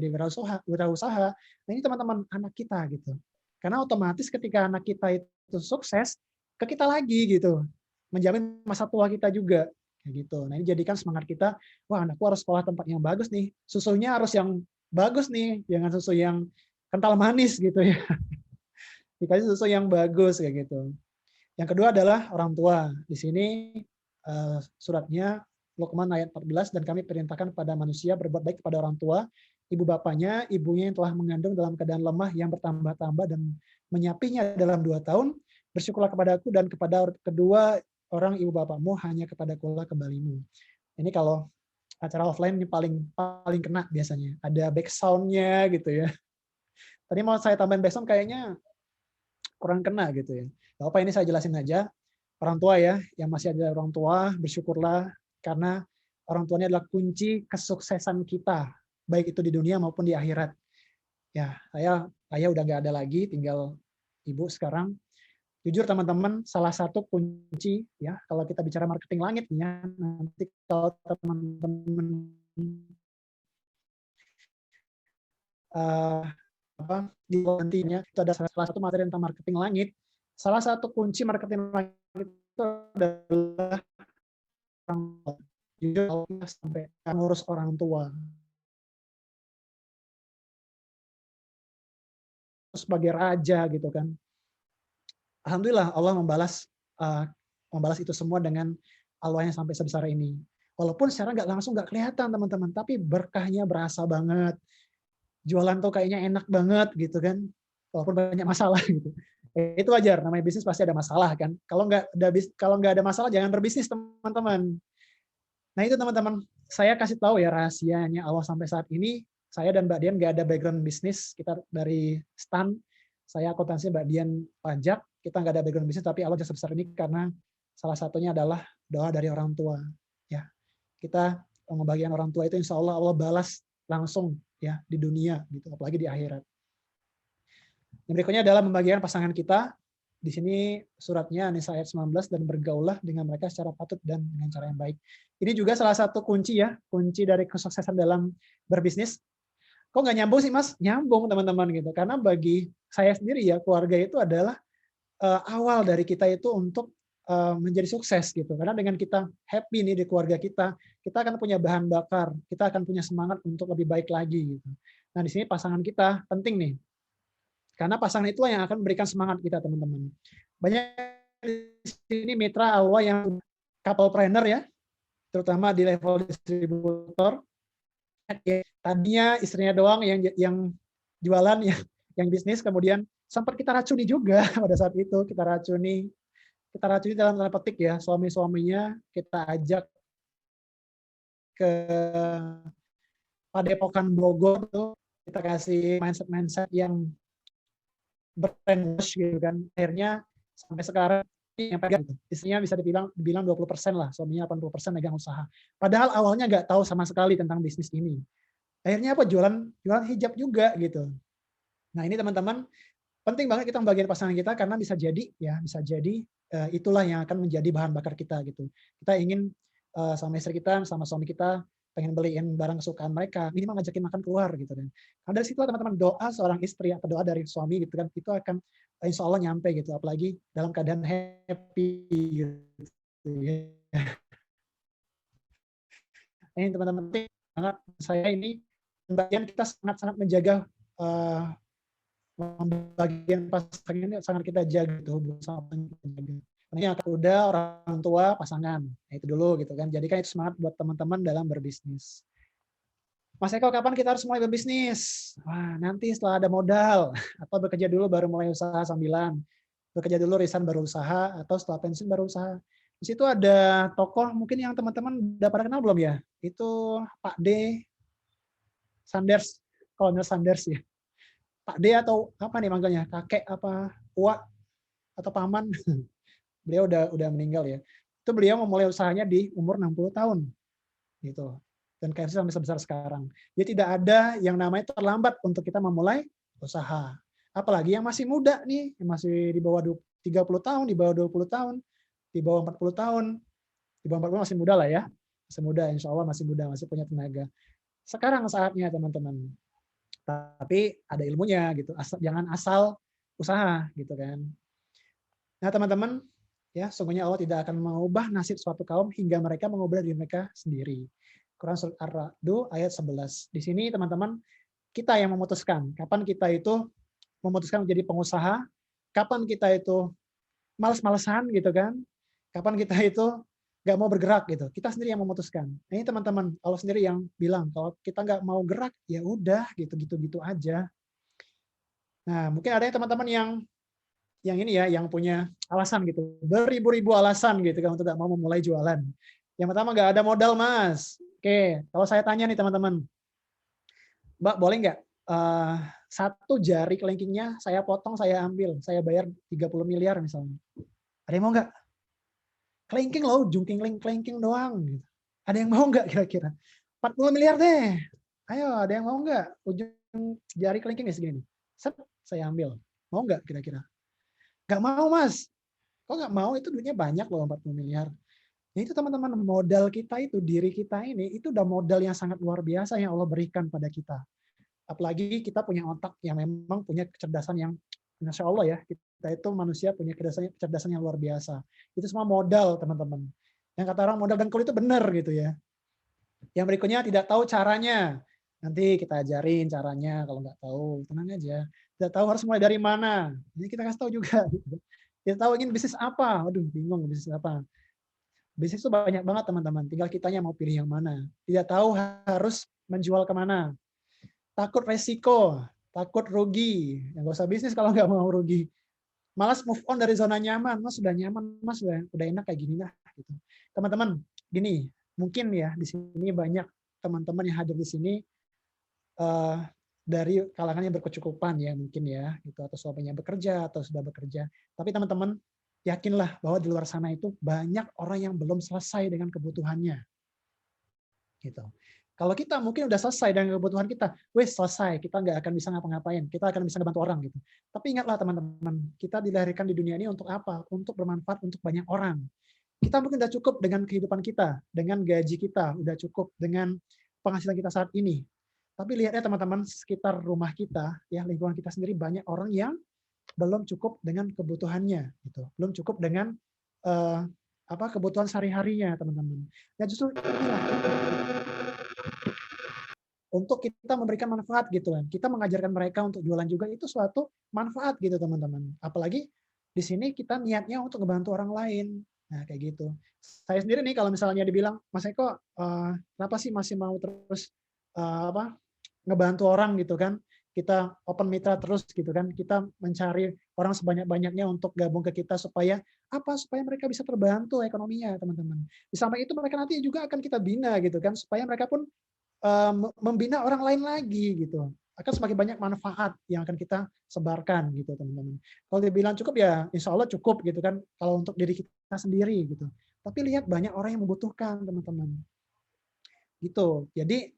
jadi wirausaha. Nah, ini teman-teman anak kita gitu. Karena otomatis ketika anak kita itu sukses, ke kita lagi gitu. Menjamin masa tua kita juga. kayak gitu. Nah, ini jadikan semangat kita, wah anakku harus sekolah tempat yang bagus nih, susunya harus yang bagus nih, jangan susu yang kental manis gitu ya. Dikasih susu yang bagus kayak gitu. Yang kedua adalah orang tua. Di sini suratnya Luqman ayat 14, dan kami perintahkan kepada manusia berbuat baik kepada orang tua, ibu bapaknya, ibunya yang telah mengandung dalam keadaan lemah yang bertambah-tambah dan menyapinya dalam 2 tahun, bersyukurlah kepadaku dan kepada kedua orang ibu bapakmu, hanya kepadakulah kembalimu. Ini kalau acara offline ini paling kena biasanya. Ada back sound-nya gitu ya. Tadi mau saya tambahin back sound kayaknya kurang kena gitu ya. Gak apa, ini saya jelasin aja. Orang tua ya, yang masih ada orang tua, bersyukurlah karena orang tuanya adalah kunci kesuksesan kita, baik itu di dunia maupun di akhirat. Ya, saya udah nggak ada lagi, tinggal ibu sekarang. Jujur teman-teman, salah satu kunci ya, kalau kita bicara marketing langit ya, nanti kalau teman-teman di nantinya itu ada salah satu materi tentang marketing langit. Salah satu kunci marketing langit itu adalah orang tua. Jujur sampai ngurus orang tua. Sebagai raja gitu kan. Alhamdulillah Allah membalas itu semua dengan Allah yang sampai sebesar ini. Walaupun secara nggak kelihatan teman-teman, tapi berkahnya berasa banget. Jualan tuh kayaknya enak banget gitu kan, walaupun banyak masalah gitu. Itu wajar, namanya bisnis pasti ada masalah kan. Kalau nggak ada masalah jangan berbisnis teman-teman. Nah itu teman-teman, saya kasih tahu ya rahasianya Allah sampai saat ini. Saya dan Mbak Dian nggak ada background bisnis, kita dari STAN, saya akuntansi, Mbak Dian pajak, kita nggak ada background bisnis, tapi Allah sebesar ini karena salah satunya adalah doa dari orang tua. Ya, kita pembagian orang tua itu insya Allah balas langsung ya di dunia gitu, apalagi di akhirat. Yang berikutnya adalah pembagian pasangan kita. Di sini suratnya An-Nisa ayat 19, dan bergaullah dengan mereka secara patut dan dengan cara yang baik. Ini juga salah satu kunci ya, kunci dari kesuksesan dalam berbisnis. Kok nggak nyambung sih Mas? Nyambung teman-teman gitu. Karena bagi saya sendiri ya, keluarga itu adalah awal dari kita itu untuk menjadi sukses gitu. Karena dengan kita happy nih di keluarga kita akan punya bahan bakar, kita akan punya semangat untuk lebih baik lagi gitu. Nah, di sini pasangan kita penting nih. Karena pasangan itulah yang akan memberikan semangat kita, teman-teman. Banyak di sini mitra Allah yang couple planner ya, terutama di level distributor. Tadinya istrinya doang yang jualan, yang bisnis, kemudian sempat kita racuni juga pada saat itu, kita racuni dalam tanda petik ya, suami-suaminya kita ajak ke Padepokan Bogor tuh, kita kasih mindset yang brainwash gitu kan. Akhirnya sampai sekarang yang pegang istrinya bisa dibilang 20% lah, suaminya 80% megang usaha. Padahal awalnya nggak tahu sama sekali tentang bisnis ini. Akhirnya apa? Jualan hijab juga gitu. Nah, ini teman-teman, penting banget kita membagian pasangan kita karena bisa jadi itulah yang akan menjadi bahan bakar kita gitu. Kita ingin sama istri kita, sama suami kita pengen beliin barang kesukaan mereka, minimal ngajakin makan keluar gitu kan. Nah, dari situ teman-teman, doa seorang istri atau doa dari suami gitu kan, itu akan insya Allah nyampe gitu, apalagi dalam keadaan happy gitu ya. Ini teman-teman, penting banget saya ini bagian kita sangat-sangat menjaga bagian pasangan ini sangat kita jaga tuh, bersama kita jaga. Ini yang udah orang tua pasangan, nah, itu dulu gitu kan. Jadi kan itu semangat buat teman-teman dalam berbisnis. Mas Eko, kapan kita harus mulai berbisnis? Wah, nanti setelah ada modal, atau bekerja dulu baru mulai usaha sambilan. Bekerja dulu, resign baru usaha, atau setelah pensiun baru usaha. Di situ ada tokoh mungkin yang teman-teman udah pada kenal belum ya? Itu Pak D. Sanders, Kolonel Sanders ya. Pak D atau apa nih manggilnya? Kakek apa? Uak atau paman? Beliau udah meninggal ya. Itu beliau memulai usahanya di umur 60 tahun. Gitu. Dan KFC sampai sebesar sekarang. Jadi tidak ada yang namanya terlambat untuk kita memulai usaha. Apalagi yang masih muda nih, yang masih di bawah 30 tahun, di bawah 20 tahun, di bawah 40 tahun. Di bawah 40 masih muda lah ya. Masih muda, insya Allah masih muda, masih punya tenaga. Sekarang saatnya teman-teman. Tapi ada ilmunya gitu. Jangan asal usaha gitu kan. Nah teman-teman, Ya, sungguhnya Allah tidak akan mengubah nasib suatu kaum hingga mereka mengubah diri mereka sendiri. Quran surat Ar-Ra'd ayat 11. Di sini teman-teman, kita yang memutuskan kapan kita itu memutuskan menjadi pengusaha, kapan kita itu malas-malesan gitu kan, kapan kita itu nggak mau bergerak gitu. Kita sendiri yang memutuskan. Nah, ini teman-teman, Allah sendiri yang bilang kalau kita nggak mau gerak, ya udah gitu aja. Nah, mungkin ada yang teman-teman yang ini ya, yang punya alasan gitu, beribu-ribu alasan gitu kan untuk nggak mau memulai jualan. Yang pertama nggak ada modal, Mas. Oke, kalau saya tanya nih teman-teman, Mbak boleh nggak satu jari kelingkingnya saya potong, saya ambil, saya bayar 30 miliar misalnya. Ada yang mau nggak? Kelingking loh, jungking kelingking doang. Gitu. Ada yang mau nggak kira-kira? 40 miliar deh. Ayo, ada yang mau nggak? Ujung jari kelingking ya segini. Set, saya ambil. Mau nggak kira-kira? Nggak mau, Mas. Kok nggak mau? Itu duitnya banyak loh, 40 miliar. Ya itu teman-teman, modal kita itu, diri kita ini, itu udah modal yang sangat luar biasa yang Allah berikan pada kita. Apalagi kita punya otak yang memang punya kecerdasan yang, Masya Allah ya, kita itu manusia punya kecerdasan yang luar biasa. Itu semua modal, teman-teman. Yang kata orang modal dengkul itu benar gitu ya. Yang berikutnya tidak tahu caranya. Nanti kita ajarin caranya kalau nggak tahu, tenang aja. Tidak tahu harus mulai dari mana. Jadi kita kasih tahu juga. Gitu. Tidak tahu ingin bisnis apa. Waduh, bingung bisnis apa. Bisnis itu banyak banget teman-teman. Tinggal kitanya mau pilih yang mana. Tidak tahu harus menjual kemana. Takut resiko, takut rugi. Yang nggak usah bisnis kalau nggak mau rugi. Malas move on dari zona nyaman. Mas sudah nyaman, Mas udah enak kayak gini lah. Gitu. Teman-teman, gini, mungkin ya di sini banyak teman-teman yang hadir di sini dari kalangan yang berkecukupan ya mungkin ya, gitu, atau suaminya bekerja atau sudah bekerja. Tapi teman-teman yakinlah bahwa di luar sana itu banyak orang yang belum selesai dengan kebutuhannya. Gitu. Kalau kita mungkin udah selesai dengan kebutuhan kita, wes selesai, kita nggak akan bisa ngapa-ngapain, kita akan bisa ngebantu orang gitu. Tapi ingatlah teman-teman, kita dilahirkan di dunia ini untuk apa? Untuk bermanfaat untuk banyak orang. Kita mungkin udah cukup dengan kehidupan kita, dengan gaji kita, udah cukup dengan penghasilan kita saat ini. Tapi lihat ya teman-teman, sekitar rumah kita, ya lingkungan kita sendiri banyak orang yang belum cukup dengan kebutuhannya, gitu. Belum cukup dengan kebutuhan sehari-harinya, teman-teman. Ya justru inilah untuk kita memberikan manfaat gitu kan. Kita mengajarkan mereka untuk jualan juga itu suatu manfaat gitu teman-teman. Apalagi di sini kita niatnya untuk ngebantu orang lain. Nah kayak gitu. Saya sendiri nih kalau misalnya dibilang, Mas Eko, kenapa sih masih mau terus ngebantu orang gitu kan? Kita open mitra terus gitu kan? Kita mencari orang sebanyak-banyaknya untuk gabung ke kita supaya apa? Supaya mereka bisa terbantu ekonominya teman-teman. Di samping itu mereka nanti juga akan kita bina gitu kan? Supaya mereka pun membina orang lain lagi gitu, akan semakin banyak manfaat yang akan kita sebarkan gitu teman-teman. Kalau dibilang cukup ya insya Allah cukup gitu kan kalau untuk diri kita sendiri gitu. Tapi lihat banyak orang yang membutuhkan teman-teman. Gitu. Jadi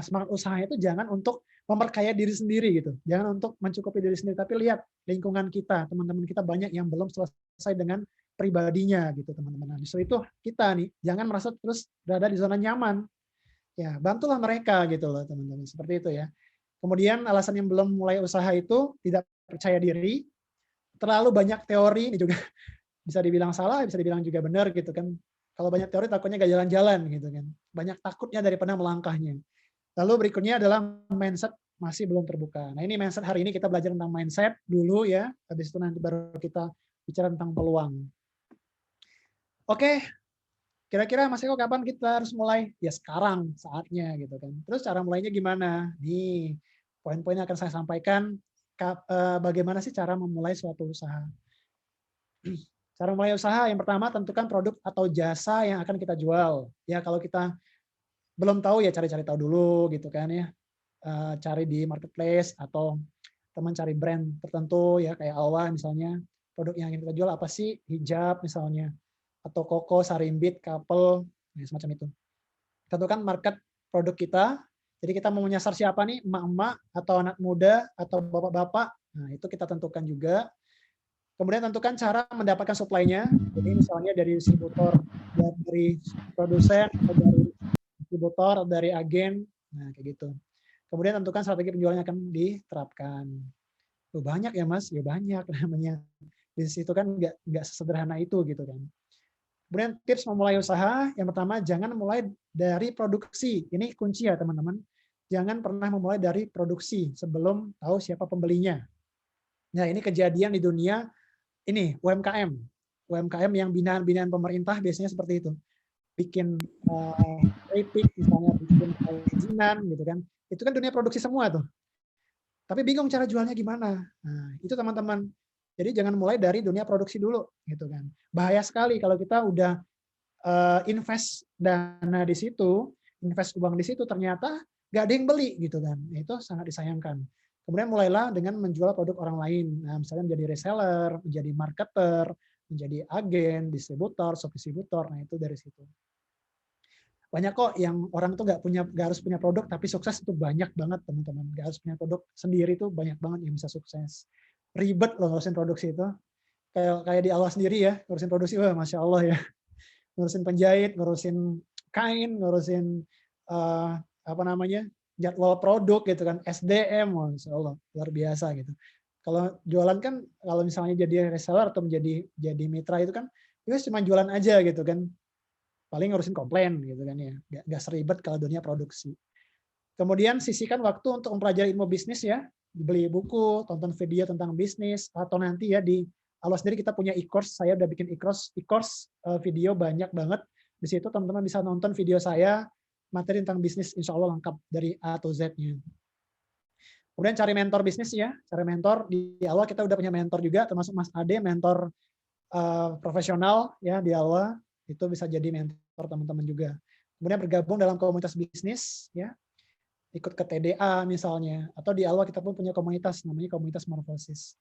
semangat usaha itu jangan untuk memperkaya diri sendiri gitu, jangan untuk mencukupi diri sendiri. Tapi lihat lingkungan kita, teman-teman kita banyak yang belum selesai dengan pribadinya gitu teman-teman. Justru itu kita nih jangan merasa terus berada di zona nyaman. Ya, bantulah mereka gitu loh teman-teman. Seperti itu ya. Kemudian alasan yang belum mulai usaha itu tidak percaya diri, terlalu banyak teori, ini juga bisa dibilang salah, bisa dibilang juga benar gitu kan. Kalau banyak teori takutnya gak jalan-jalan gitu kan. Banyak takutnya daripada melangkahnya. Lalu berikutnya adalah mindset masih belum terbuka. Nah ini mindset hari ini kita belajar tentang mindset dulu ya. Habis itu nanti baru kita bicara tentang peluang. Oke, kira-kira Mas Eko kapan kita harus mulai? Ya sekarang saatnya gitu kan. Terus cara mulainya gimana? Nih, poin-poin yang akan saya sampaikan bagaimana sih cara memulai suatu usaha. Cara mulai usaha yang pertama tentukan produk atau jasa yang akan kita jual. Ya kalau kita belum tahu ya cari-cari tahu dulu gitu kan ya. Cari di marketplace atau teman cari brand tertentu ya kayak Alwa misalnya. Produk yang ingin kita jual apa sih? Hijab misalnya atau koko, sarimbit, couple, ya, semacam itu. Tentukan market produk kita. Jadi kita mau menyasar siapa nih, emak-emak atau anak muda atau bapak-bapak. Nah itu kita tentukan juga. Kemudian tentukan cara mendapatkan supply-nya. Jadi misalnya dari distributor, dari produsen, atau dari distributor, dari agen. Nah kayak gitu. Kemudian tentukan strategi penjualan yang akan diterapkan. Banyak ya Mas, ya banyak namanya. Bisnis itu kan nggak sesederhana itu gitu kan. Kemudian tips memulai usaha, yang pertama jangan mulai dari produksi. Ini kunci ya teman-teman. Jangan pernah memulai dari produksi sebelum tahu siapa pembelinya. Nah ini kejadian di dunia ini UMKM. UMKM yang binaan-binaan pemerintah biasanya seperti itu. Bikin keripik misalnya, bikin kerajinan gitu kan. Itu kan dunia produksi semua tuh. Tapi bingung cara jualnya gimana. Nah, itu teman-teman. Jadi jangan mulai dari dunia produksi dulu gitu kan. Bahaya sekali kalau kita udah invest dana di situ, invest uang di situ ternyata nggak ada yang beli gitu kan. Itu sangat disayangkan. Kemudian mulailah dengan menjual produk orang lain. Nah, misalnya menjadi reseller, menjadi marketer, menjadi agen, distributor, subdistributor. Nah, itu dari situ. Banyak kok yang orang tuh nggak harus punya produk tapi sukses itu banyak banget teman-teman. Nggak harus punya produk sendiri tuh banyak banget yang bisa sukses. Ribet loh ngurusin produksi itu. Kayak di Allah sendiri ya, ngurusin produksi, wah masya Allah ya. Ngurusin penjahit, ngurusin kain, ngurusin apa namanya jadwal produk gitu kan, SDM, masya Allah luar biasa gitu. Kalau jualan kan, kalau misalnya jadi reseller atau jadi mitra itu kan, itu cuma jualan aja gitu kan. Paling ngurusin komplain gitu kan ya, nggak seribet kalau dunia produksi. Kemudian sisihkan waktu untuk mempelajari ilmu bisnis ya, beli buku, tonton video tentang bisnis, atau nanti ya di Allah sendiri kita punya e-course, saya udah bikin e-course video banyak banget. Di situ teman-teman bisa nonton video saya, materi tentang bisnis insya Allah lengkap dari A atau Z-nya. Kemudian cari mentor bisnis ya, cari mentor. Di awal kita udah punya mentor juga, termasuk Mas Ade, mentor profesional ya di awal. Itu bisa jadi mentor teman-teman juga. Kemudian bergabung dalam komunitas bisnis, ya, ikut ke TDA misalnya, atau di awal kita pun punya komunitas namanya komunitas Morphosis.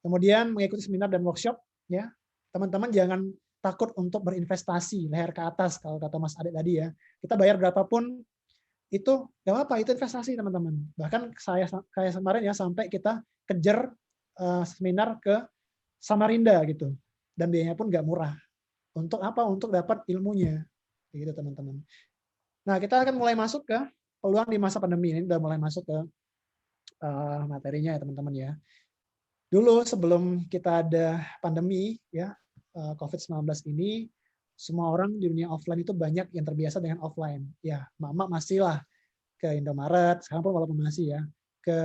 Kemudian mengikuti seminar dan workshop, ya, teman-teman jangan takut untuk berinvestasi leher ke atas kalau kata Mas Ade tadi ya. Kita bayar berapapun itu nggak apa-apa, itu investasi teman-teman. Bahkan saya kayak kemarin ya sampai kita kejar seminar ke Samarinda gitu, dan biayanya pun nggak murah. Untuk apa? Untuk dapat ilmunya, gitu teman-teman. Nah, kita akan mulai masuk ke peluang di masa pandemi ini, udah mulai masuk ke materinya ya teman-teman ya. Dulu sebelum kita ada pandemi ya COVID-19 ini, semua orang di dunia offline itu banyak yang terbiasa dengan offline. Ya, mama masih lah ke Indomaret, sekarang pun walaupun masih ya, ke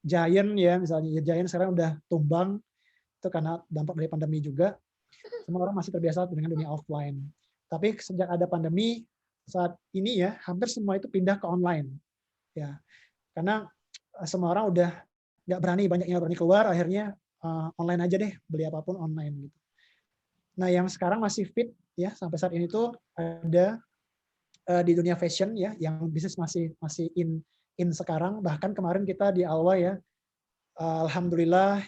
Giant ya misalnya, ya Giant sekarang udah tumbang itu karena dampak dari pandemi juga. Semua orang masih terbiasa dengan dunia offline. Tapi sejak ada pandemi saat ini ya hampir semua itu pindah ke online. Ya, karena semua orang udah nggak berani, banyak yang berani keluar, akhirnya online aja deh, beli apapun online gitu. Nah, yang sekarang masih fit ya sampai saat ini tuh ada di dunia fashion ya, yang bisnis masih in sekarang. Bahkan kemarin kita di awal ya, alhamdulillah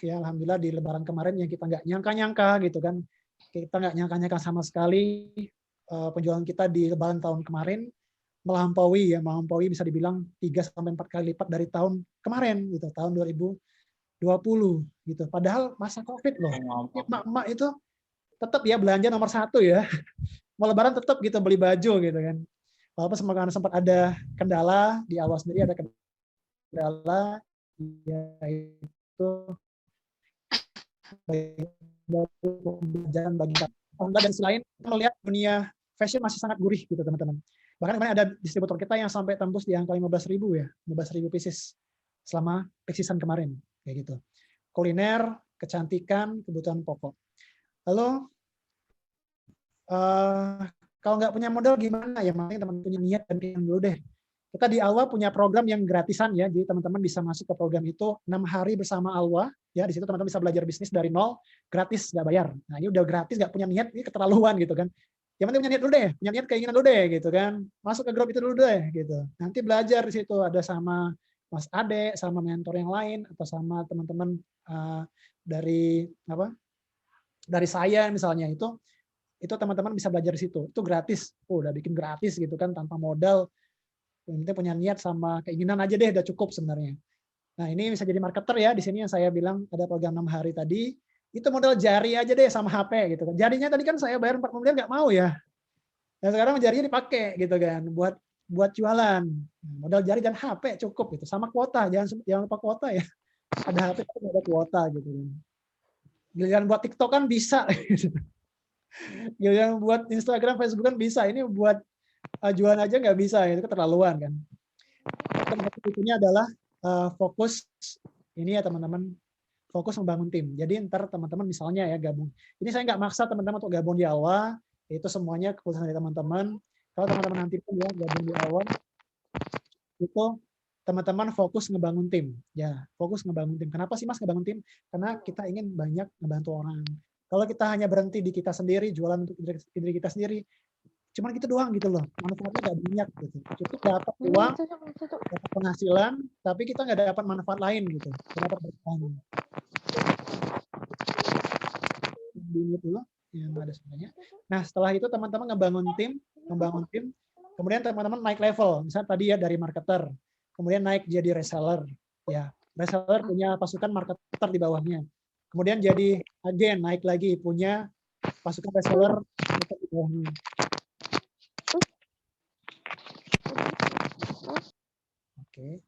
di Lebaran kemarin yang kita nggak nyangka gitu kan, kita nggak nyangka sama sekali penjualan kita di Lebaran tahun kemarin melampaui bisa dibilang 3-4 kali lipat dari tahun kemarin gitu, tahun 2020 gitu. Padahal masa Covid loh, emak-emak itu tetap ya belanja nomor 1 ya. Mau Lebaran tetap gitu beli baju gitu kan. Walaupun sempat ada kendala di awal sendiri, ada kendala yaitu pembelajaran bagi kita. Dan selain melihat dunia fashion masih sangat gurih gitu teman-teman. Bahkan kemarin ada distributor kita yang sampai tembus di angka 15.000 ya, 15.000 pieces selama peak season kemarin kayak gitu. Kuliner, kecantikan, kebutuhan pokok. Lalu kalau nggak punya modal gimana ya, makanya teman-teman punya niat dan pilihan dulu deh. Kita di Alwa punya program yang gratisan ya, jadi teman-teman bisa masuk ke program itu 6 hari bersama Alwa ya. Di situ teman-teman bisa belajar bisnis dari nol, gratis, nggak bayar. Nah ini udah gratis, nggak punya niat, ini keterlaluan gitu kan. Yang penting punya niat dulu deh, punya niat keinginan dulu deh gitu kan. Masuk ke grup itu dulu deh gitu. Nanti belajar di situ ada sama Mas Ade, sama mentor yang lain atau sama teman-teman dari apa? Dari saya misalnya itu teman-teman bisa belajar di situ. Itu gratis. Udah bikin gratis gitu kan tanpa modal. Yang penting punya niat sama keinginan aja deh udah cukup sebenarnya. Nah, ini bisa jadi marketer ya. Di sini yang saya bilang ada program 6 hari tadi. Itu modal jari aja deh sama HP gitu kan. Jarinya tadi kan saya bayar 40 miliar nggak mau ya. Nah, sekarang jarinya dipakai gitu kan buat jualan. Modal jari dan HP cukup gitu. Sama kuota, jangan lupa kuota ya. Ada HP tapi ada kuota gitu kan. Giliran buat TikTok kan bisa. Giliran buat Instagram, Facebook kan bisa. Ini buat jualan aja nggak bisa, itu keterlaluan kan. Berikutnya adalah fokus ini ya teman-teman, fokus membangun tim. Jadi ntar teman-teman misalnya ya gabung. Ini saya nggak maksa teman-teman untuk gabung di awal, itu semuanya keputusan dari teman-teman. Kalau teman-teman nanti pun ya gabung di awal, itu teman-teman fokus ngebangun tim. Ya, fokus ngebangun tim. Kenapa sih Mas ngebangun tim? Karena kita ingin banyak ngebantu orang. Kalau kita hanya berhenti di kita sendiri, jualan untuk diri kita sendiri, cuman gitu doang gitu loh. Manfaatnya nggak banyak gitu. Cukup dapat uang, dapat penghasilan, tapi kita nggak dapat manfaat lain gitu. Nggak dapat berkah. Ini dulu yang ada sebenarnya. Nah, setelah itu teman-teman membangun tim, kemudian teman-teman naik level. Misalnya tadi ya dari marketer, kemudian naik jadi reseller. Ya, reseller punya pasukan marketer di bawahnya. Kemudian jadi agen, naik lagi punya pasukan reseller di bawahnya. Oke.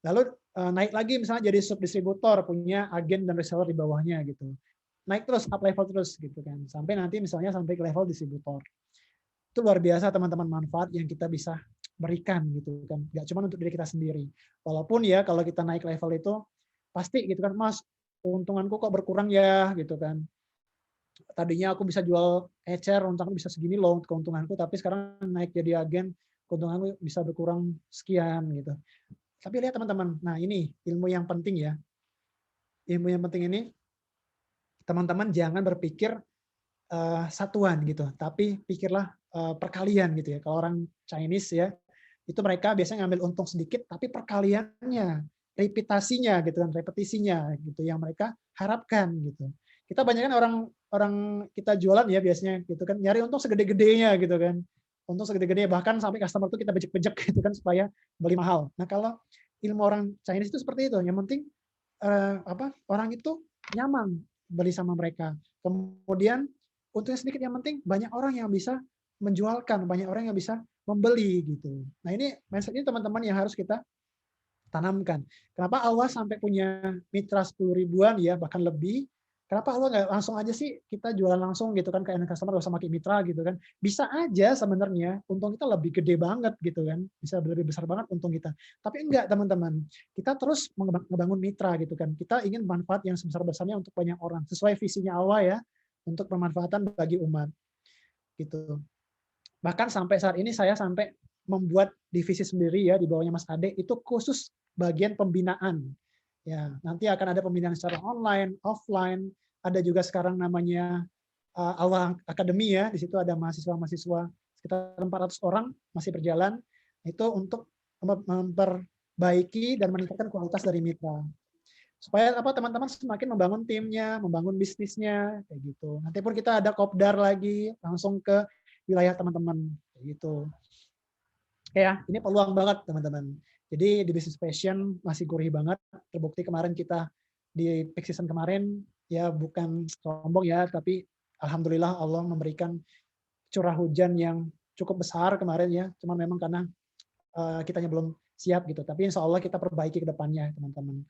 Lalu naik lagi misalnya jadi subdistributor, punya agen dan reseller di bawahnya gitu. Naik terus, up level terus gitu kan. Sampai nanti misalnya sampai ke level distributor. Itu luar biasa teman-teman manfaat yang kita bisa berikan gitu kan. Nggak cuma untuk diri kita sendiri. Walaupun ya kalau kita naik level itu pasti gitu kan, Mas, keuntunganku kok berkurang ya gitu kan. Tadinya aku bisa jual ecer, untung bisa segini loh keuntunganku, tapi sekarang naik jadi agen, keuntunganku bisa berkurang sekian gitu. Tapi lihat teman-teman, nah ini ilmu yang penting ya. Ilmu yang penting ini, teman-teman jangan berpikir satuan gitu, tapi pikirlah perkalian gitu ya. Kalau orang Chinese ya, itu mereka biasanya ngambil untung sedikit, tapi perkaliannya, repetisinya gitu yang mereka harapkan gitu. Kita banyak kan orang kita jualan ya biasanya gitu kan, nyari untung segede-gedenya gitu kan. Untung segede-gede, bahkan sampai customer itu kita bejek-bejek gitu kan supaya beli mahal. Nah, kalau ilmu orang Chinese itu seperti itu, yang penting orang itu nyaman beli sama mereka. Kemudian untungnya sedikit, yang penting banyak orang yang bisa menjualkan, banyak orang yang bisa membeli gitu. Nah, ini mindset ini teman-teman yang harus kita tanamkan. Kenapa Allah sampai punya mitra 10 ribuan ya, bahkan lebih? Kenapa Allah nggak langsung aja sih kita jualan langsung gitu kan ke end customer, gak usah pakai mitra gitu kan? Bisa aja sebenarnya, untung kita lebih gede banget gitu kan, bisa lebih besar banget untung kita. Tapi enggak teman-teman, kita terus ngebangun mitra gitu kan. Kita ingin manfaat yang sebesar-besarnya untuk banyak orang, sesuai visinya Allah ya, untuk pemanfaatan bagi umat gitu. Bahkan sampai saat ini saya sampai membuat divisi sendiri ya di bawahnya Mas Ade, itu khusus bagian pembinaan. Ya, nanti akan ada pembinaan secara online, offline, ada juga sekarang namanya Allah Academy ya, di situ ada mahasiswa-mahasiswa sekitar 400 orang masih berjalan, itu untuk memperbaiki dan meningkatkan kualitas dari mitra. Supaya apa, teman-teman semakin membangun timnya, membangun bisnisnya kayak gitu. Nanti pun kita ada kopdar lagi langsung ke wilayah teman-teman kayak gitu. Ya, ini peluang banget teman-teman. Jadi di Business Passion masih gurih banget. Terbukti kemarin kita di peak season kemarin ya, bukan sombong ya, tapi alhamdulillah Allah memberikan curah hujan yang cukup besar kemarin ya. Cuman memang karena kitanya belum siap gitu. Tapi insya Allah kita perbaiki ke depannya teman-teman.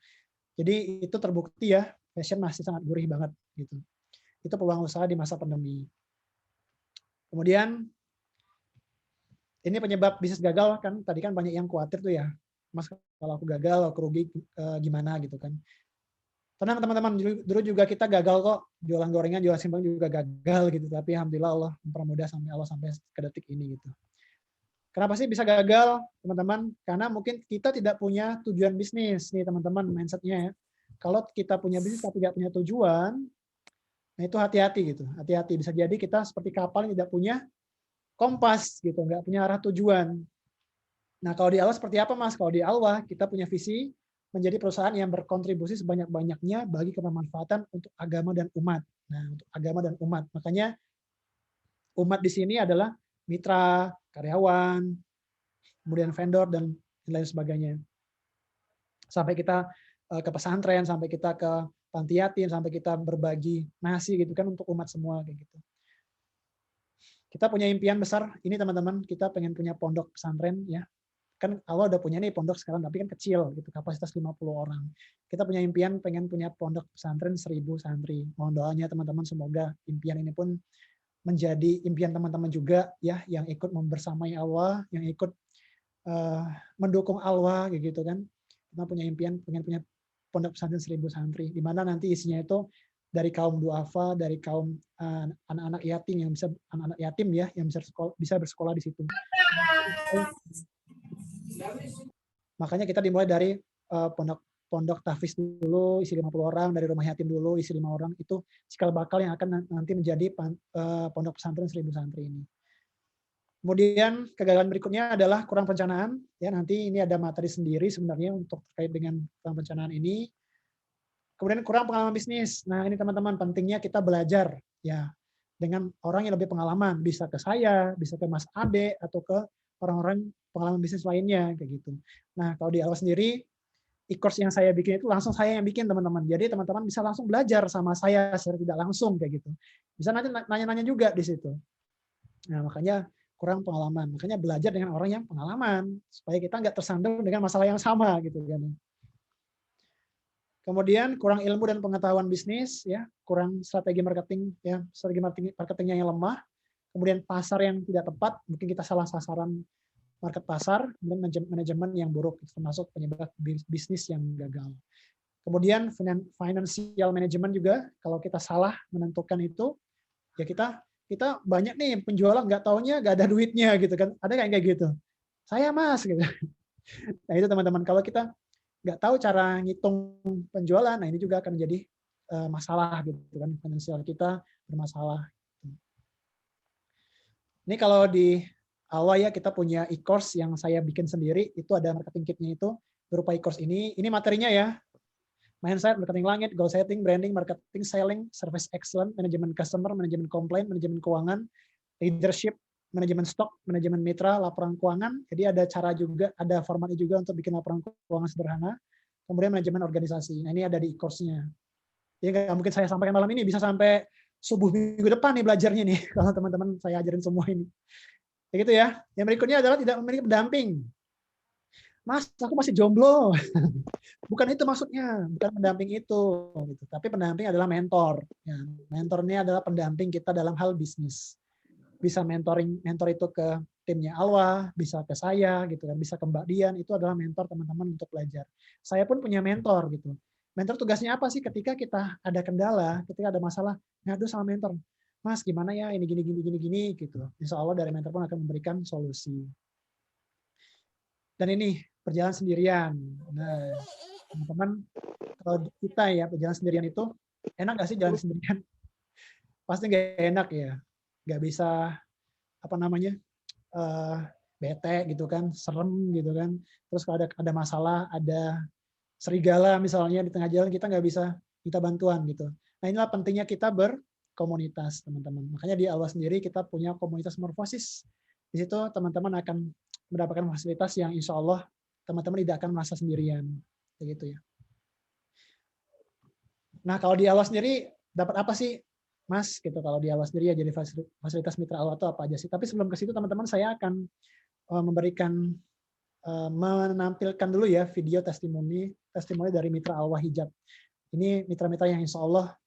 Jadi itu terbukti ya, passion masih sangat gurih banget gitu. Itu peluang usaha di masa pandemi. Kemudian ini penyebab bisnis gagal kan, tadi kan banyak yang khawatir tuh ya, Mas kalau aku gagal, aku rugi gimana gitu kan. Tenang teman-teman, dulu juga kita gagal kok, jualan gorengan, jualan simpang juga gagal gitu, tapi alhamdulillah Allah mempermudah sampai Allah sampai ke detik ini gitu. Kenapa sih bisa gagal, teman-teman? Karena mungkin kita tidak punya tujuan bisnis nih teman-teman, mindsetnya ya. Kalau kita punya bisnis tapi tidak punya tujuan, nah itu hati-hati gitu. Hati-hati, bisa jadi kita seperti kapal yang tidak punya kompas gitu, nggak punya arah tujuan. Nah, kalau di Allah seperti apa, Mas? Kalau di Allah kita punya visi menjadi perusahaan yang berkontribusi sebanyak-banyaknya bagi kebermanfaatan untuk agama dan umat. Nah, untuk agama dan umat. Makanya umat di sini adalah mitra, karyawan, kemudian vendor, dan lain sebagainya. Sampai kita ke pesantren, sampai kita ke panti yatim, sampai kita berbagi nasi gitu kan untuk umat semua kayak gitu. Kita punya impian besar ini teman-teman, kita pengen punya pondok pesantren ya. kan awal udah punya nih pondok sekarang tapi kan kecil gitu, kapasitas 50 orang. Kita punya impian pengen punya pondok pesantren 1000 santri. Mohon doanya teman-teman, semoga impian ini pun menjadi impian teman-teman juga ya, yang ikut membersamai Allah, yang ikut mendukung Allah gitu kan. Kita punya impian pengen punya pondok pesantren 1000 santri, di mana nanti isinya itu dari kaum duafa, dari kaum anak-anak yatim yang bisa anak-anak yatim ya, yang bisa bersekolah di situ. Makanya kita dimulai dari pondok tahfiz dulu, isi 50 orang, dari rumah yatim dulu, isi 5 orang, itu cikal bakal yang akan nanti menjadi pondok pesantren 1000 santri ini. Kemudian kegagalan berikutnya adalah kurang perencanaan. Ya, nanti ini ada materi sendiri sebenarnya untuk terkait dengan kurang perencanaan ini. Kemudian kurang pengalaman bisnis. Nah, ini teman-teman, pentingnya kita belajar ya dengan orang yang lebih pengalaman, bisa ke saya, bisa ke Mas Ade, atau ke orang-orang pengalaman bisnis lainnya kayak gitu. Nah, kalau di awal sendiri, e-course yang saya bikin itu langsung saya yang bikin, teman-teman. Jadi teman-teman bisa langsung belajar sama saya secara tidak langsung kayak gitu. Bisa nanti nanya-nanya juga di situ. Nah, makanya kurang pengalaman. Makanya belajar dengan orang yang pengalaman supaya kita nggak tersandung dengan masalah yang sama gitu kan. Kemudian kurang ilmu dan pengetahuan bisnis, ya, kurang strategi marketing, ya, strategi marketingnya yang lemah. Kemudian pasar yang tidak tepat, mungkin kita salah sasaran market pasar, kemudian manajemen yang buruk, termasuk penyebab bisnis yang gagal. Kemudian financial management juga, kalau kita salah menentukan itu, ya kita banyak nih penjualan nggak taunya nggak ada duitnya gitu kan, ada kayak gitu. Saya Mas gitu. Nah itu teman-teman, kalau kita nggak tahu cara ngitung penjualan, nah ini juga akan menjadi masalah gitu kan, finansial kita bermasalah. Ini kalau di awal ya kita punya e-course yang saya bikin sendiri, itu ada marketing kitnya itu berupa e-course ini. Ini materinya ya, mindset, marketing langit, goal setting, branding, marketing, selling, service excellence, manajemen customer, manajemen komplain, manajemen keuangan, leadership, manajemen stok, manajemen mitra, laporan keuangan. Jadi ada cara juga, ada formatnya juga untuk bikin laporan keuangan sederhana. Kemudian manajemen organisasi. Nah ini ada di e-course-nya. Jadi nggak mungkin saya sampaikan malam ini, bisa sampai subuh minggu depan nih belajarnya nih, kalau teman-teman saya ajarin semua ini. Kayak gitu ya. Yang berikutnya adalah tidak memiliki pendamping. Mas, aku masih jomblo. Bukan itu maksudnya, bukan pendamping itu. Gitu. Tapi pendamping adalah mentor. Ya, mentor ini adalah pendamping kita dalam hal bisnis. Bisa mentor itu ke timnya Alwa, bisa ke saya, gitu kan, bisa ke Mbak Dian, itu adalah mentor teman-teman untuk belajar. Saya pun punya mentor gitu. Mentor tugasnya apa sih ketika kita ada kendala, ketika ada masalah, ngadu sama mentor. Mas, gimana ya ini gini gitu. Insya Allah dari mentor pun akan memberikan solusi. Dan ini perjalanan sendirian. Nah, teman-teman, kalau kita ya perjalanan sendirian itu enak nggak sih jalan sendirian? Pasti nggak enak ya. Nggak bisa apa namanya bete gitu kan, serem gitu kan. Terus kalau ada masalah, ada serigala misalnya di tengah jalan, kita nggak bisa minta bantuan gitu. Nah inilah pentingnya kita berkomunitas teman-teman. Makanya di awal sendiri kita punya komunitas Morfosis. Di situ teman-teman akan mendapatkan fasilitas yang insya Allah teman-teman tidak akan merasa sendirian. Begitu ya. Nah kalau di awal sendiri dapat apa sih Mas, gitu, kalau di awal sendiri ya jadi fasilitas mitra Allah itu apa aja sih? Tapi sebelum ke situ teman-teman, saya akan menampilkan dulu ya video testimoni dari mitra Allah Hijab. Ini mitra-mitra yang insya Allah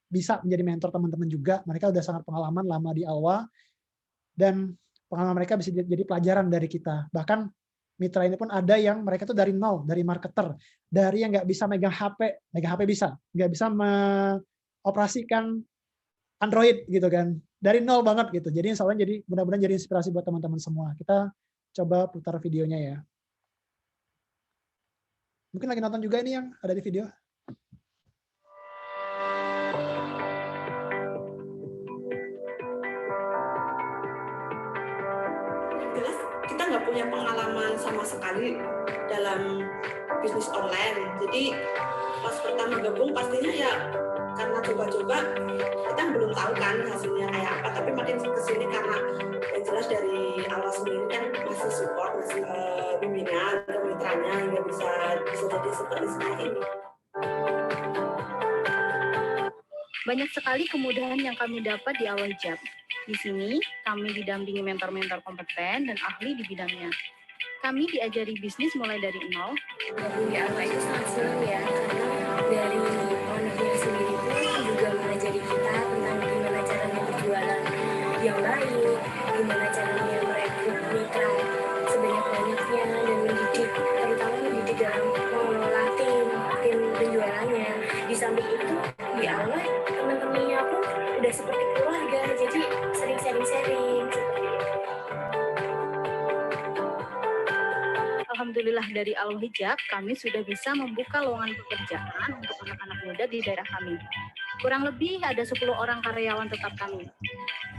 bisa menjadi mentor teman-teman juga. Mereka sudah sangat pengalaman lama di Allah dan pengalaman mereka bisa jadi pelajaran dari kita. Bahkan mitra ini pun ada yang mereka tuh dari nol, dari marketer, dari yang nggak bisa megang HP bisa, nggak bisa mengoperasikan Android gitu kan, dari nol banget gitu. Jadi insya Allah jadi mudah-mudahan jadi inspirasi buat teman-teman semua. Kita coba putar videonya ya. Mungkin lagi nonton juga ini yang ada di video. Jelas kita nggak punya pengalaman sama sekali dalam bisnis online. Jadi pas pertama gabung pastinya ya karena coba-coba kita belum tahu kan hasilnya kayak apa, tapi makin kesini karena yang jelas dari awal sendiri kan masih support, masih bimbingan ke mitranya hingga bisa jadi seperti sekarang ini. Banyak sekali kemudahan yang kami dapat di awal Hijab. Di sini kami didampingi mentor-mentor kompeten dan ahli di bidangnya. Kami diajari bisnis mulai dari nol. Gabung di Alwa itu sangat senang ya, karena dari ownernya sendiri pun juga mengajari kita tentang gimana caranya berjualan yang baik, gimana caranya merekrut mitra sebanyak-banyaknya, dan mendidik, terutama mendidik dalam mengelola tim penjualannya. Di samping itu, di Alwa teman-temannya pun udah seperti keluarga, jadi sering sharing-sharing seperti itu. Alhamdulillah dari Alwa Hijab, kami sudah bisa membuka lowongan pekerjaan untuk anak-anak muda di daerah kami. Kurang lebih ada 10 orang karyawan tetap kami.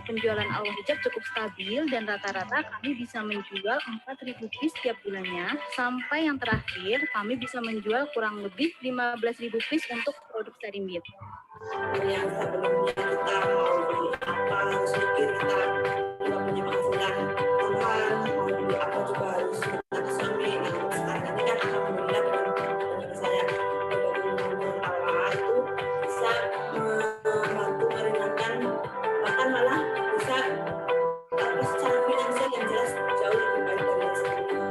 Penjualan Alwa Hijab cukup stabil dan rata-rata kami bisa menjual 4.000 piece setiap bulannya, sampai yang terakhir kami bisa menjual kurang lebih 15.000 piece untuk produk Sterimit. Yang sebelumnya kita mau beli apa harus mikir kita juga punya penghasilan tambahan, mau beli apa juga harus minta ke suami. Nah sekarang ini kan alhamdulillah dengan saya bergabung dengan Alwa itu bisa membantu meringankan, bahkan malah bisa secara finansial yang jelas jauh lebih baik dari yang sebelumnya.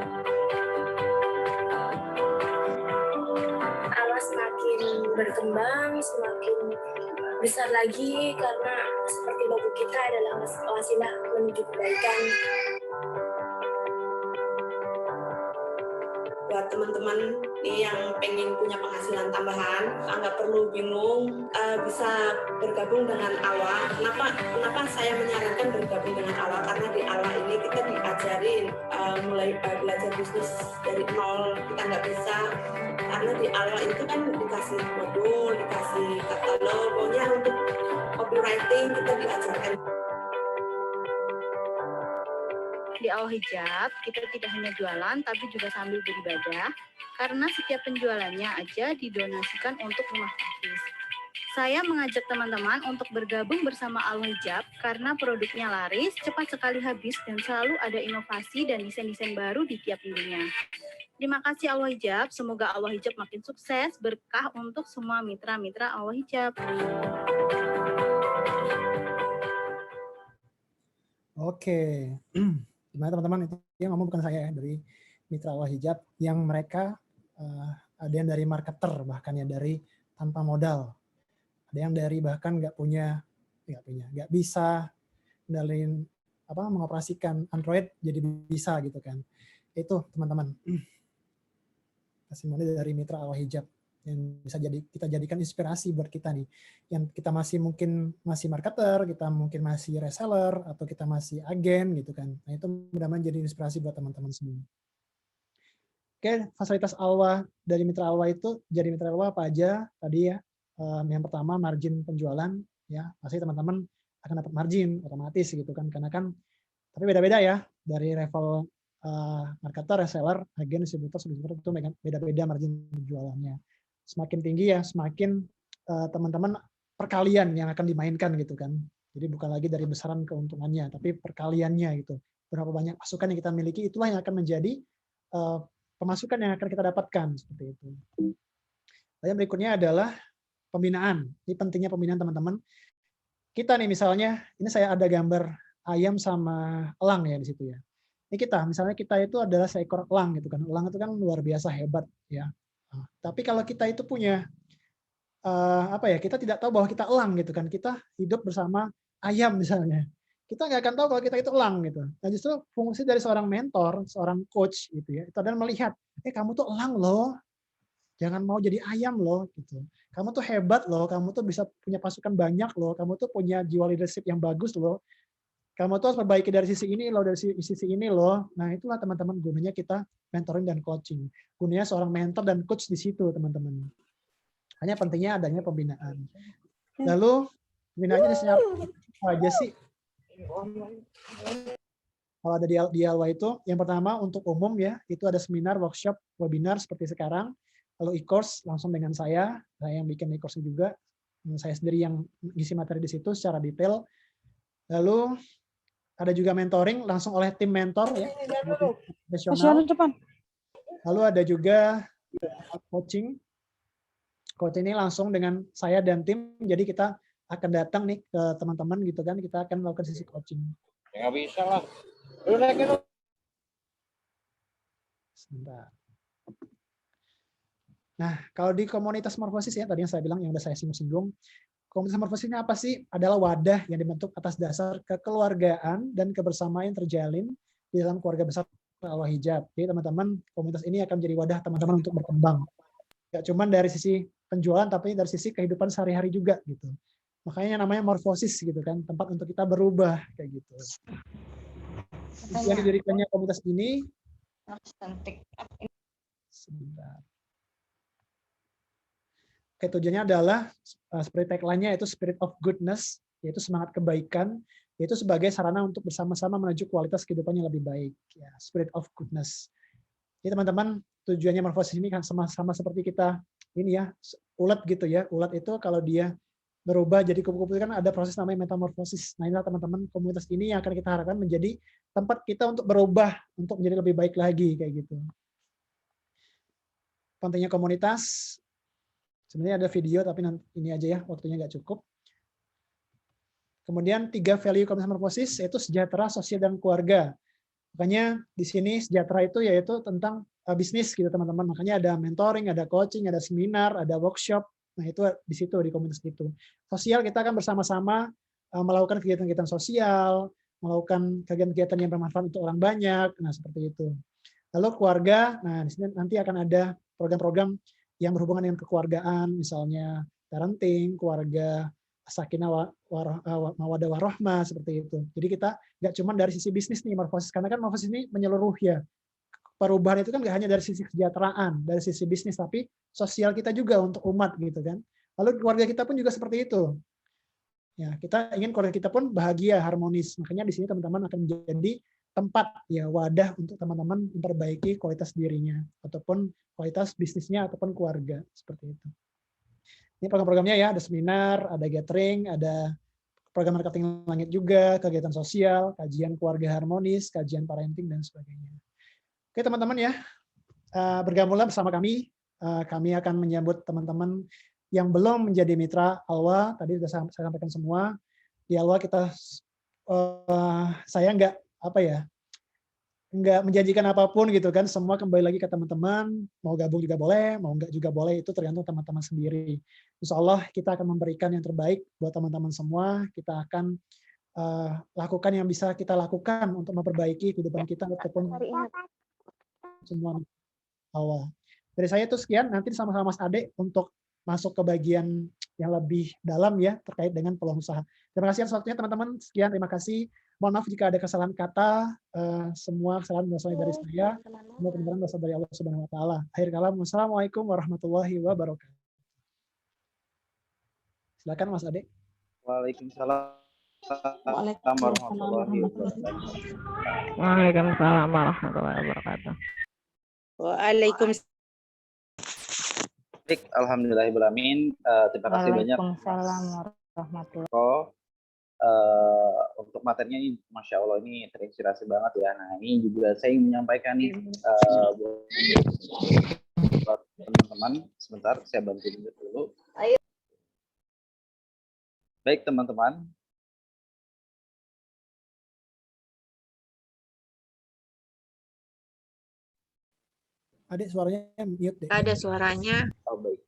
Alwa semakin berkembang, semakin besar lagi karena seperti logo kita adalah wasilah menuju kebaikan. Buat teman-teman nih yang pengen punya penghasilan tambahan, nggak perlu bingung, bisa bergabung dengan Alwa. Kenapa saya menyarankan bergabung dengan Alwa? Karena di Alwa ini kita diajarin mulai belajar bisnis dari nol. Kita nggak bisa, karena di Alwa itu kan dikasih modul, dikasih katalog, pokoknya untuk copywriting kita diajarkan. Di Alwa Hijab, kita tidak hanya jualan, tapi juga sambil beribadah, karena setiap penjualannya aja didonasikan untuk rumah hafiz. Saya mengajak teman-teman untuk bergabung bersama Alwa Hijab, karena produknya laris, cepat sekali habis, dan selalu ada inovasi dan desain-desain baru di tiap minggunya. Terima kasih Alwa Hijab, semoga Alwa Hijab makin sukses, berkah untuk semua mitra-mitra Alwa Hijab. Oke. Gimana teman-teman, itu yang ngomong bukan saya ya, dari mitra Alwa Hijab yang mereka ada yang dari marketer, bahkan ya dari tanpa modal, ada yang dari bahkan nggak bisa kendalin mengoperasikan Android jadi bisa gitu kan. Itu teman-teman testimoni dari mitra Alwa Hijab yang bisa kita jadikan inspirasi buat kita nih, yang kita mungkin masih marketer, kita mungkin masih reseller, atau kita masih agen gitu kan. Nah itu mudah-mudahan jadi inspirasi buat teman-teman semua. Oke, fasilitas Alwa dari mitra Alwa itu, jadi mitra Alwa apa aja tadi ya. Yang pertama margin penjualan ya, pasti teman-teman akan dapat margin otomatis gitu kan, karena kan tapi beda-beda ya dari level marketer, reseller, agen, distributor itu beda-beda margin penjualannya. Semakin tinggi ya, semakin teman-teman perkalian yang akan dimainkan gitu kan. Jadi bukan lagi dari besaran keuntungannya, tapi perkaliannya gitu. Berapa banyak pasukan yang kita miliki, itulah yang akan menjadi pemasukan yang akan kita dapatkan seperti itu. Lalu berikutnya adalah pembinaan. Ini pentingnya pembinaan teman-teman. Kita nih misalnya, ini saya ada gambar ayam sama elang ya di situ ya. Ini misalnya kita itu adalah seekor elang gitu kan. Elang itu kan luar biasa hebat ya. Tapi kalau kita itu punya kita tidak tahu bahwa kita elang gitu kan, kita hidup bersama ayam misalnya, kita nggak akan tahu kalau kita itu elang gitu. Nah justru fungsi dari seorang mentor, seorang coach gitu ya, itu adalah melihat, kamu tuh elang loh, jangan mau jadi ayam loh gitu. Kamu tuh hebat loh, kamu tuh bisa punya pasukan banyak loh, kamu tuh punya jiwa leadership yang bagus loh. Kamu tuh harus perbaiki dari sisi ini loh, dari sisi ini loh. Nah itulah teman-teman gunanya kita mentoring dan coaching. Gunanya seorang mentor dan coach di situ teman-teman. Hanya pentingnya adanya pembinaan. Lalu pembinaannya apa aja sih? Kalau ada di Alwa itu, yang pertama untuk umum ya, itu ada seminar, workshop, webinar seperti sekarang. Lalu e-course langsung dengan saya yang bikin e-course juga. Saya sendiri yang ngisi materi di situ secara detail. Lalu ada juga mentoring langsung oleh tim mentor ya, profesional. Lalu ada juga coaching. Coaching ini langsung dengan saya dan tim. Jadi kita akan datang nih ke teman-teman gitu kan, kita akan melakukan sesi coaching. Ya bisa lah. Sebentar. Nah, kalau di komunitas morfosis ya, tadi yang saya bilang, yang udah saya singgung-singgung, komunitas morfosis ini apa sih? Adalah wadah yang dibentuk atas dasar kekeluargaan dan kebersamaan yang terjalin di dalam keluarga besar Allah Hijab. Jadi teman-teman, komunitas ini akan menjadi wadah teman-teman untuk berkembang. Gak cuma dari sisi penjualan, tapi dari sisi kehidupan sehari-hari juga gitu. Makanya namanya morfosis gitu kan, tempat untuk kita berubah kayak gitu. Yang didirikannya komunitas ini, sebentar. Oke, tujuannya adalah seperti tagline-nya itu spirit of goodness, yaitu semangat kebaikan, yaitu sebagai sarana untuk bersama-sama menuju kualitas kehidupan yang lebih baik. Ya, spirit of goodness. Jadi teman-teman, tujuannya morfosis ini kan sama-sama seperti kita ini ya, ulat gitu ya. Ulat itu kalau dia berubah jadi kupu-kupu kan ada proses namanya metamorfosis. Nah, inilah teman-teman, komunitas ini yang akan kita harapkan menjadi tempat kita untuk berubah, untuk menjadi lebih baik lagi kayak gitu. Pentingnya komunitas, sebenarnya ada video tapi ini aja ya, waktunya nggak cukup. Kemudian 3 value komunitas morfosis yaitu sejahtera, sosial, dan keluarga. Makanya di sini sejahtera itu yaitu tentang bisnis gitu teman-teman. Makanya ada mentoring, ada coaching, ada seminar, ada workshop. Nah itu di situ di komunitas itu. Sosial kita akan bersama-sama melakukan kegiatan-kegiatan sosial, melakukan kegiatan-kegiatan yang bermanfaat untuk orang banyak. Nah seperti itu. Lalu keluarga, nah di sini nanti akan ada program-program yang berhubungan dengan kekeluargaan, misalnya parenting, keluarga, sakinah mawaddah warahmah seperti itu. Jadi kita nggak cuma dari sisi bisnis nih morfosis, karena kan morfosis ini menyeluruh ya. Perubahan itu kan nggak hanya dari sisi kesejahteraan, dari sisi bisnis, tapi sosial kita juga untuk umat gitu kan. Lalu keluarga kita pun juga seperti itu. Ya, kita ingin keluarga kita pun bahagia, harmonis. Makanya di sini teman-teman akan menjadi tempat ya wadah untuk teman-teman memperbaiki kualitas dirinya ataupun kualitas bisnisnya ataupun keluarga seperti itu. Ini program-programnya ya, ada seminar, ada gathering, ada program marketing langit juga, kegiatan sosial, kajian keluarga harmonis, kajian parenting dan sebagainya. Oke teman-teman ya, bergabunglah bersama kami. Kami akan menyambut teman-teman yang belum menjadi mitra Alwa. Tadi sudah saya sampaikan semua. Di Alwa kita, saya nggak menjanjikan apapun gitu kan. Semua kembali lagi ke teman-teman. Mau gabung juga boleh, mau nggak juga boleh. Itu tergantung teman-teman sendiri. Insya Allah kita akan memberikan yang terbaik buat teman-teman semua. Kita akan lakukan yang bisa kita lakukan untuk memperbaiki kehidupan kita ataupun semua awal. Dari saya itu sekian, nanti sama-sama Mas Ade untuk masuk ke bagian yang lebih dalam ya terkait dengan peluang usaha. Terima kasih atas waktunya teman-teman. Sekian, terima kasih. Mohon maaf jika ada kesalahan kata, semua kesalahan berasal dari saya, semua kebenaran berasal dari Allah Subhanahu wa taala. Akhir kalam, wassalamualaikum warahmatullahi wabarakatuh. Silakan Mas Ade. Waalaikumsalam warahmatullahi wabarakatuh. Waalaikumsalam warahmatullahi wabarakatuh. Waalaikumsalam. Baik, alhamdulillahirrahmanirrahim. Terima kasih banyak Waalaikumsalam warahmatullahi untuk materinya ini, Masya Allah ini terinspirasi banget ya. Nah ini juga saya ingin menyampaikan nih buat teman-teman. Sebentar, saya bantu dulu. Baik teman-teman. Adik suaranya mute deh. Ada suaranya. Oh, baik.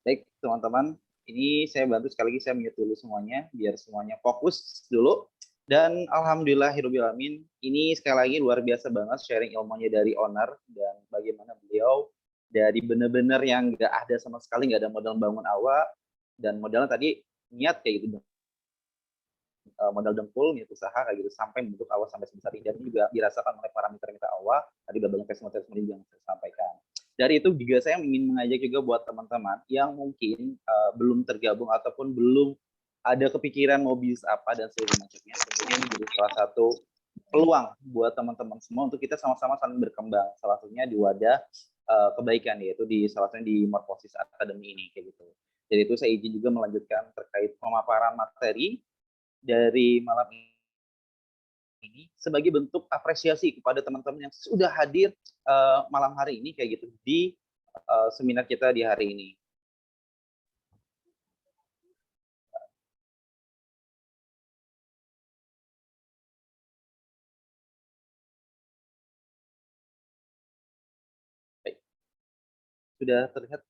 Baik teman-teman, ini saya bantu sekali lagi, saya mute dulu semuanya biar semuanya fokus dulu. Dan alhamdulillahirobbilalamin, ini sekali lagi luar biasa banget sharing ilmunya dari owner dan bagaimana beliau dari benar-benar yang nggak ada sama sekali, nggak ada modal bangun awal dan modalnya tadi niat kayak gitu, modal dengkul, niat usaha kayak gitu sampai bentuk awal sampai sebesar ini, dan juga dirasakan oleh para mitra-mitra awal. Tadi udah banyak testimoni yang saya sampaikan. Dari itu juga saya ingin mengajak juga buat teman-teman yang mungkin belum tergabung ataupun belum ada kepikiran mau bisnis apa dan segala macamnya. Tentunya ini jadi salah satu peluang buat teman-teman semua untuk kita sama-sama saling berkembang. Salah satunya di wadah kebaikan, yaitu di salah satunya di Morfosis Academy ini kayak gitu. Jadi itu saya izin juga melanjutkan terkait pemaparan materi dari malam ini sebagai bentuk apresiasi kepada teman-teman yang sudah hadir malam hari ini kayak gitu di seminar kita di hari ini. Sudah terlihat?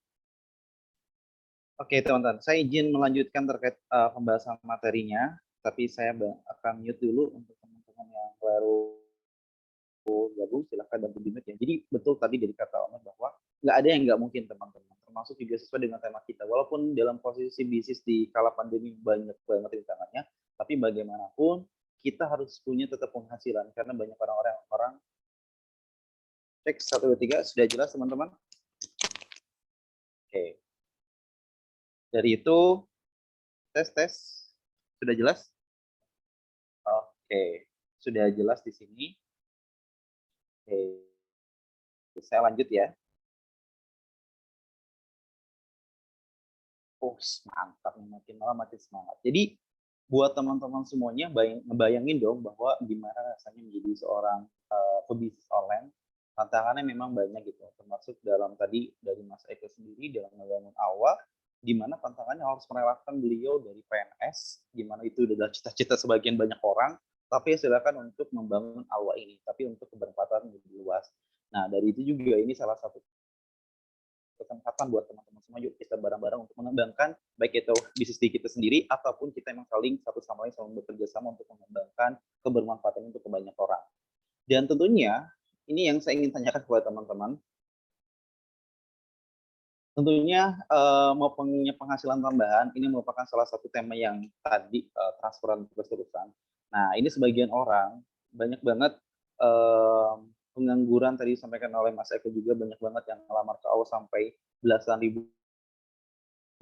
Oke, teman-teman. Saya izin melanjutkan terkait pembahasan materinya, tapi saya akan mute dulu untuk teman-teman yang baru gabung, silahkan bantu di mute ya. Jadi betul tadi dari kata Omar bahwa nggak ada yang nggak mungkin teman-teman, termasuk juga sesuai dengan tema kita. Walaupun dalam posisi bisnis di kala pandemi banyak banget rintangannya, tapi bagaimanapun kita harus punya tetap penghasilan karena banyak orang cek 1, 2, 3 sudah jelas teman-teman. Oke. Dari itu tes sudah jelas? Oke, sudah jelas di sini. Oke, saya lanjut ya. Oh, mantap nih, makin semangat. Jadi buat teman-teman semuanya ngebayangin dong bahwa gimana rasanya menjadi seorang pebisnis online. Tantangannya memang banyak gitu, termasuk dalam tadi dari Mas Eko sendiri dalam membangun awal, di mana tantangannya harus merelakan beliau dari PNS, di mana itu adalah cita-cita sebagian banyak orang, tapi silakan untuk membangun awal ini, tapi untuk kebermanfaatan lebih luas. Nah, dari itu juga ini salah satu kesempatan buat teman-teman semua, yuk kita bareng-bareng untuk mengembangkan baik itu bisnis di kita sendiri ataupun kita emang saling satu sama lain saling bekerja sama untuk mengembangkan kebermanfaatan untuk banyak orang. Dan tentunya ini yang saya ingin tanyakan kepada teman-teman. Tentunya mau punya penghasilan tambahan, ini merupakan salah satu tema yang tadi transferan terus-terusan. Nah, ini sebagian orang banyak banget pengangguran tadi disampaikan oleh Mas Eko juga, banyak banget yang ngelamar ke awal sampai belasan ribu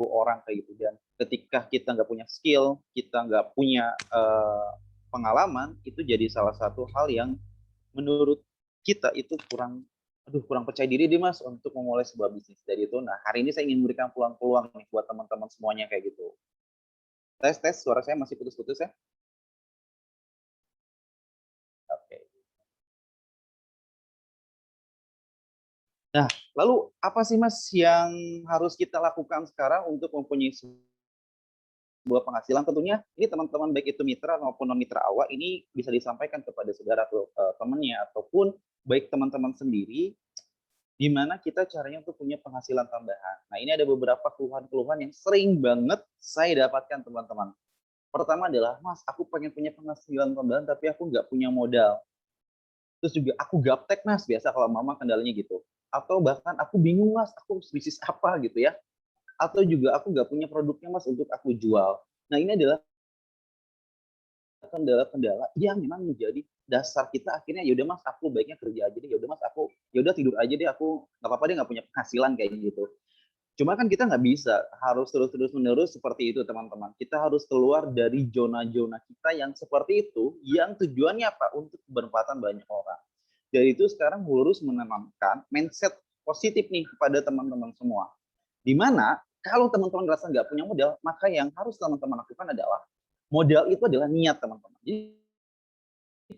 orang kayak gitu. Dan ketika kita nggak punya skill, kita nggak punya pengalaman, itu jadi salah satu hal yang menurut kita itu kurang percaya diri deh Mas untuk memulai sebuah bisnis dari itu. Nah, hari ini saya ingin memberikan peluang-peluang nih buat teman-teman semuanya kayak gitu. Tes, suara saya masih putus-putus ya? Oke. Nah, lalu apa sih Mas yang harus kita lakukan sekarang untuk mempunyai sebuah penghasilan? Tentunya ini teman-teman baik itu mitra maupun non mitra awal ini bisa disampaikan kepada saudara atau temannya ataupun baik teman-teman sendiri, gimana kita caranya untuk punya penghasilan tambahan. Nah, ini ada beberapa keluhan-keluhan yang sering banget saya dapatkan teman-teman. Pertama adalah, Mas, aku pengen punya penghasilan tambahan tapi aku nggak punya modal. Terus juga aku gaptek Mas, biasa kalau mama kendalanya gitu. Atau bahkan aku bingung Mas, aku bisnis apa gitu ya. Atau juga aku nggak punya produknya Mas untuk aku jual. Nah, ini adalah kendala-kendala yang memang menjadi dasar kita akhirnya yaudah Mas aku baiknya kerja aja deh, yaudah Mas aku yaudah tidur aja deh, aku nggak apa-apa deh nggak punya penghasilan kayak gitu. Cuma kan kita nggak bisa harus terus menerus seperti itu teman-teman. Kita harus keluar dari zona-zona kita yang seperti itu, yang tujuannya apa? Untuk bermanfaatan banyak orang. Jadi itu sekarang harus menanamkan mindset positif nih kepada teman-teman semua. Dimana kalau teman-teman merasa nggak punya modal, maka yang harus teman-teman lakukan adalah modal itu adalah niat teman-teman. Jadi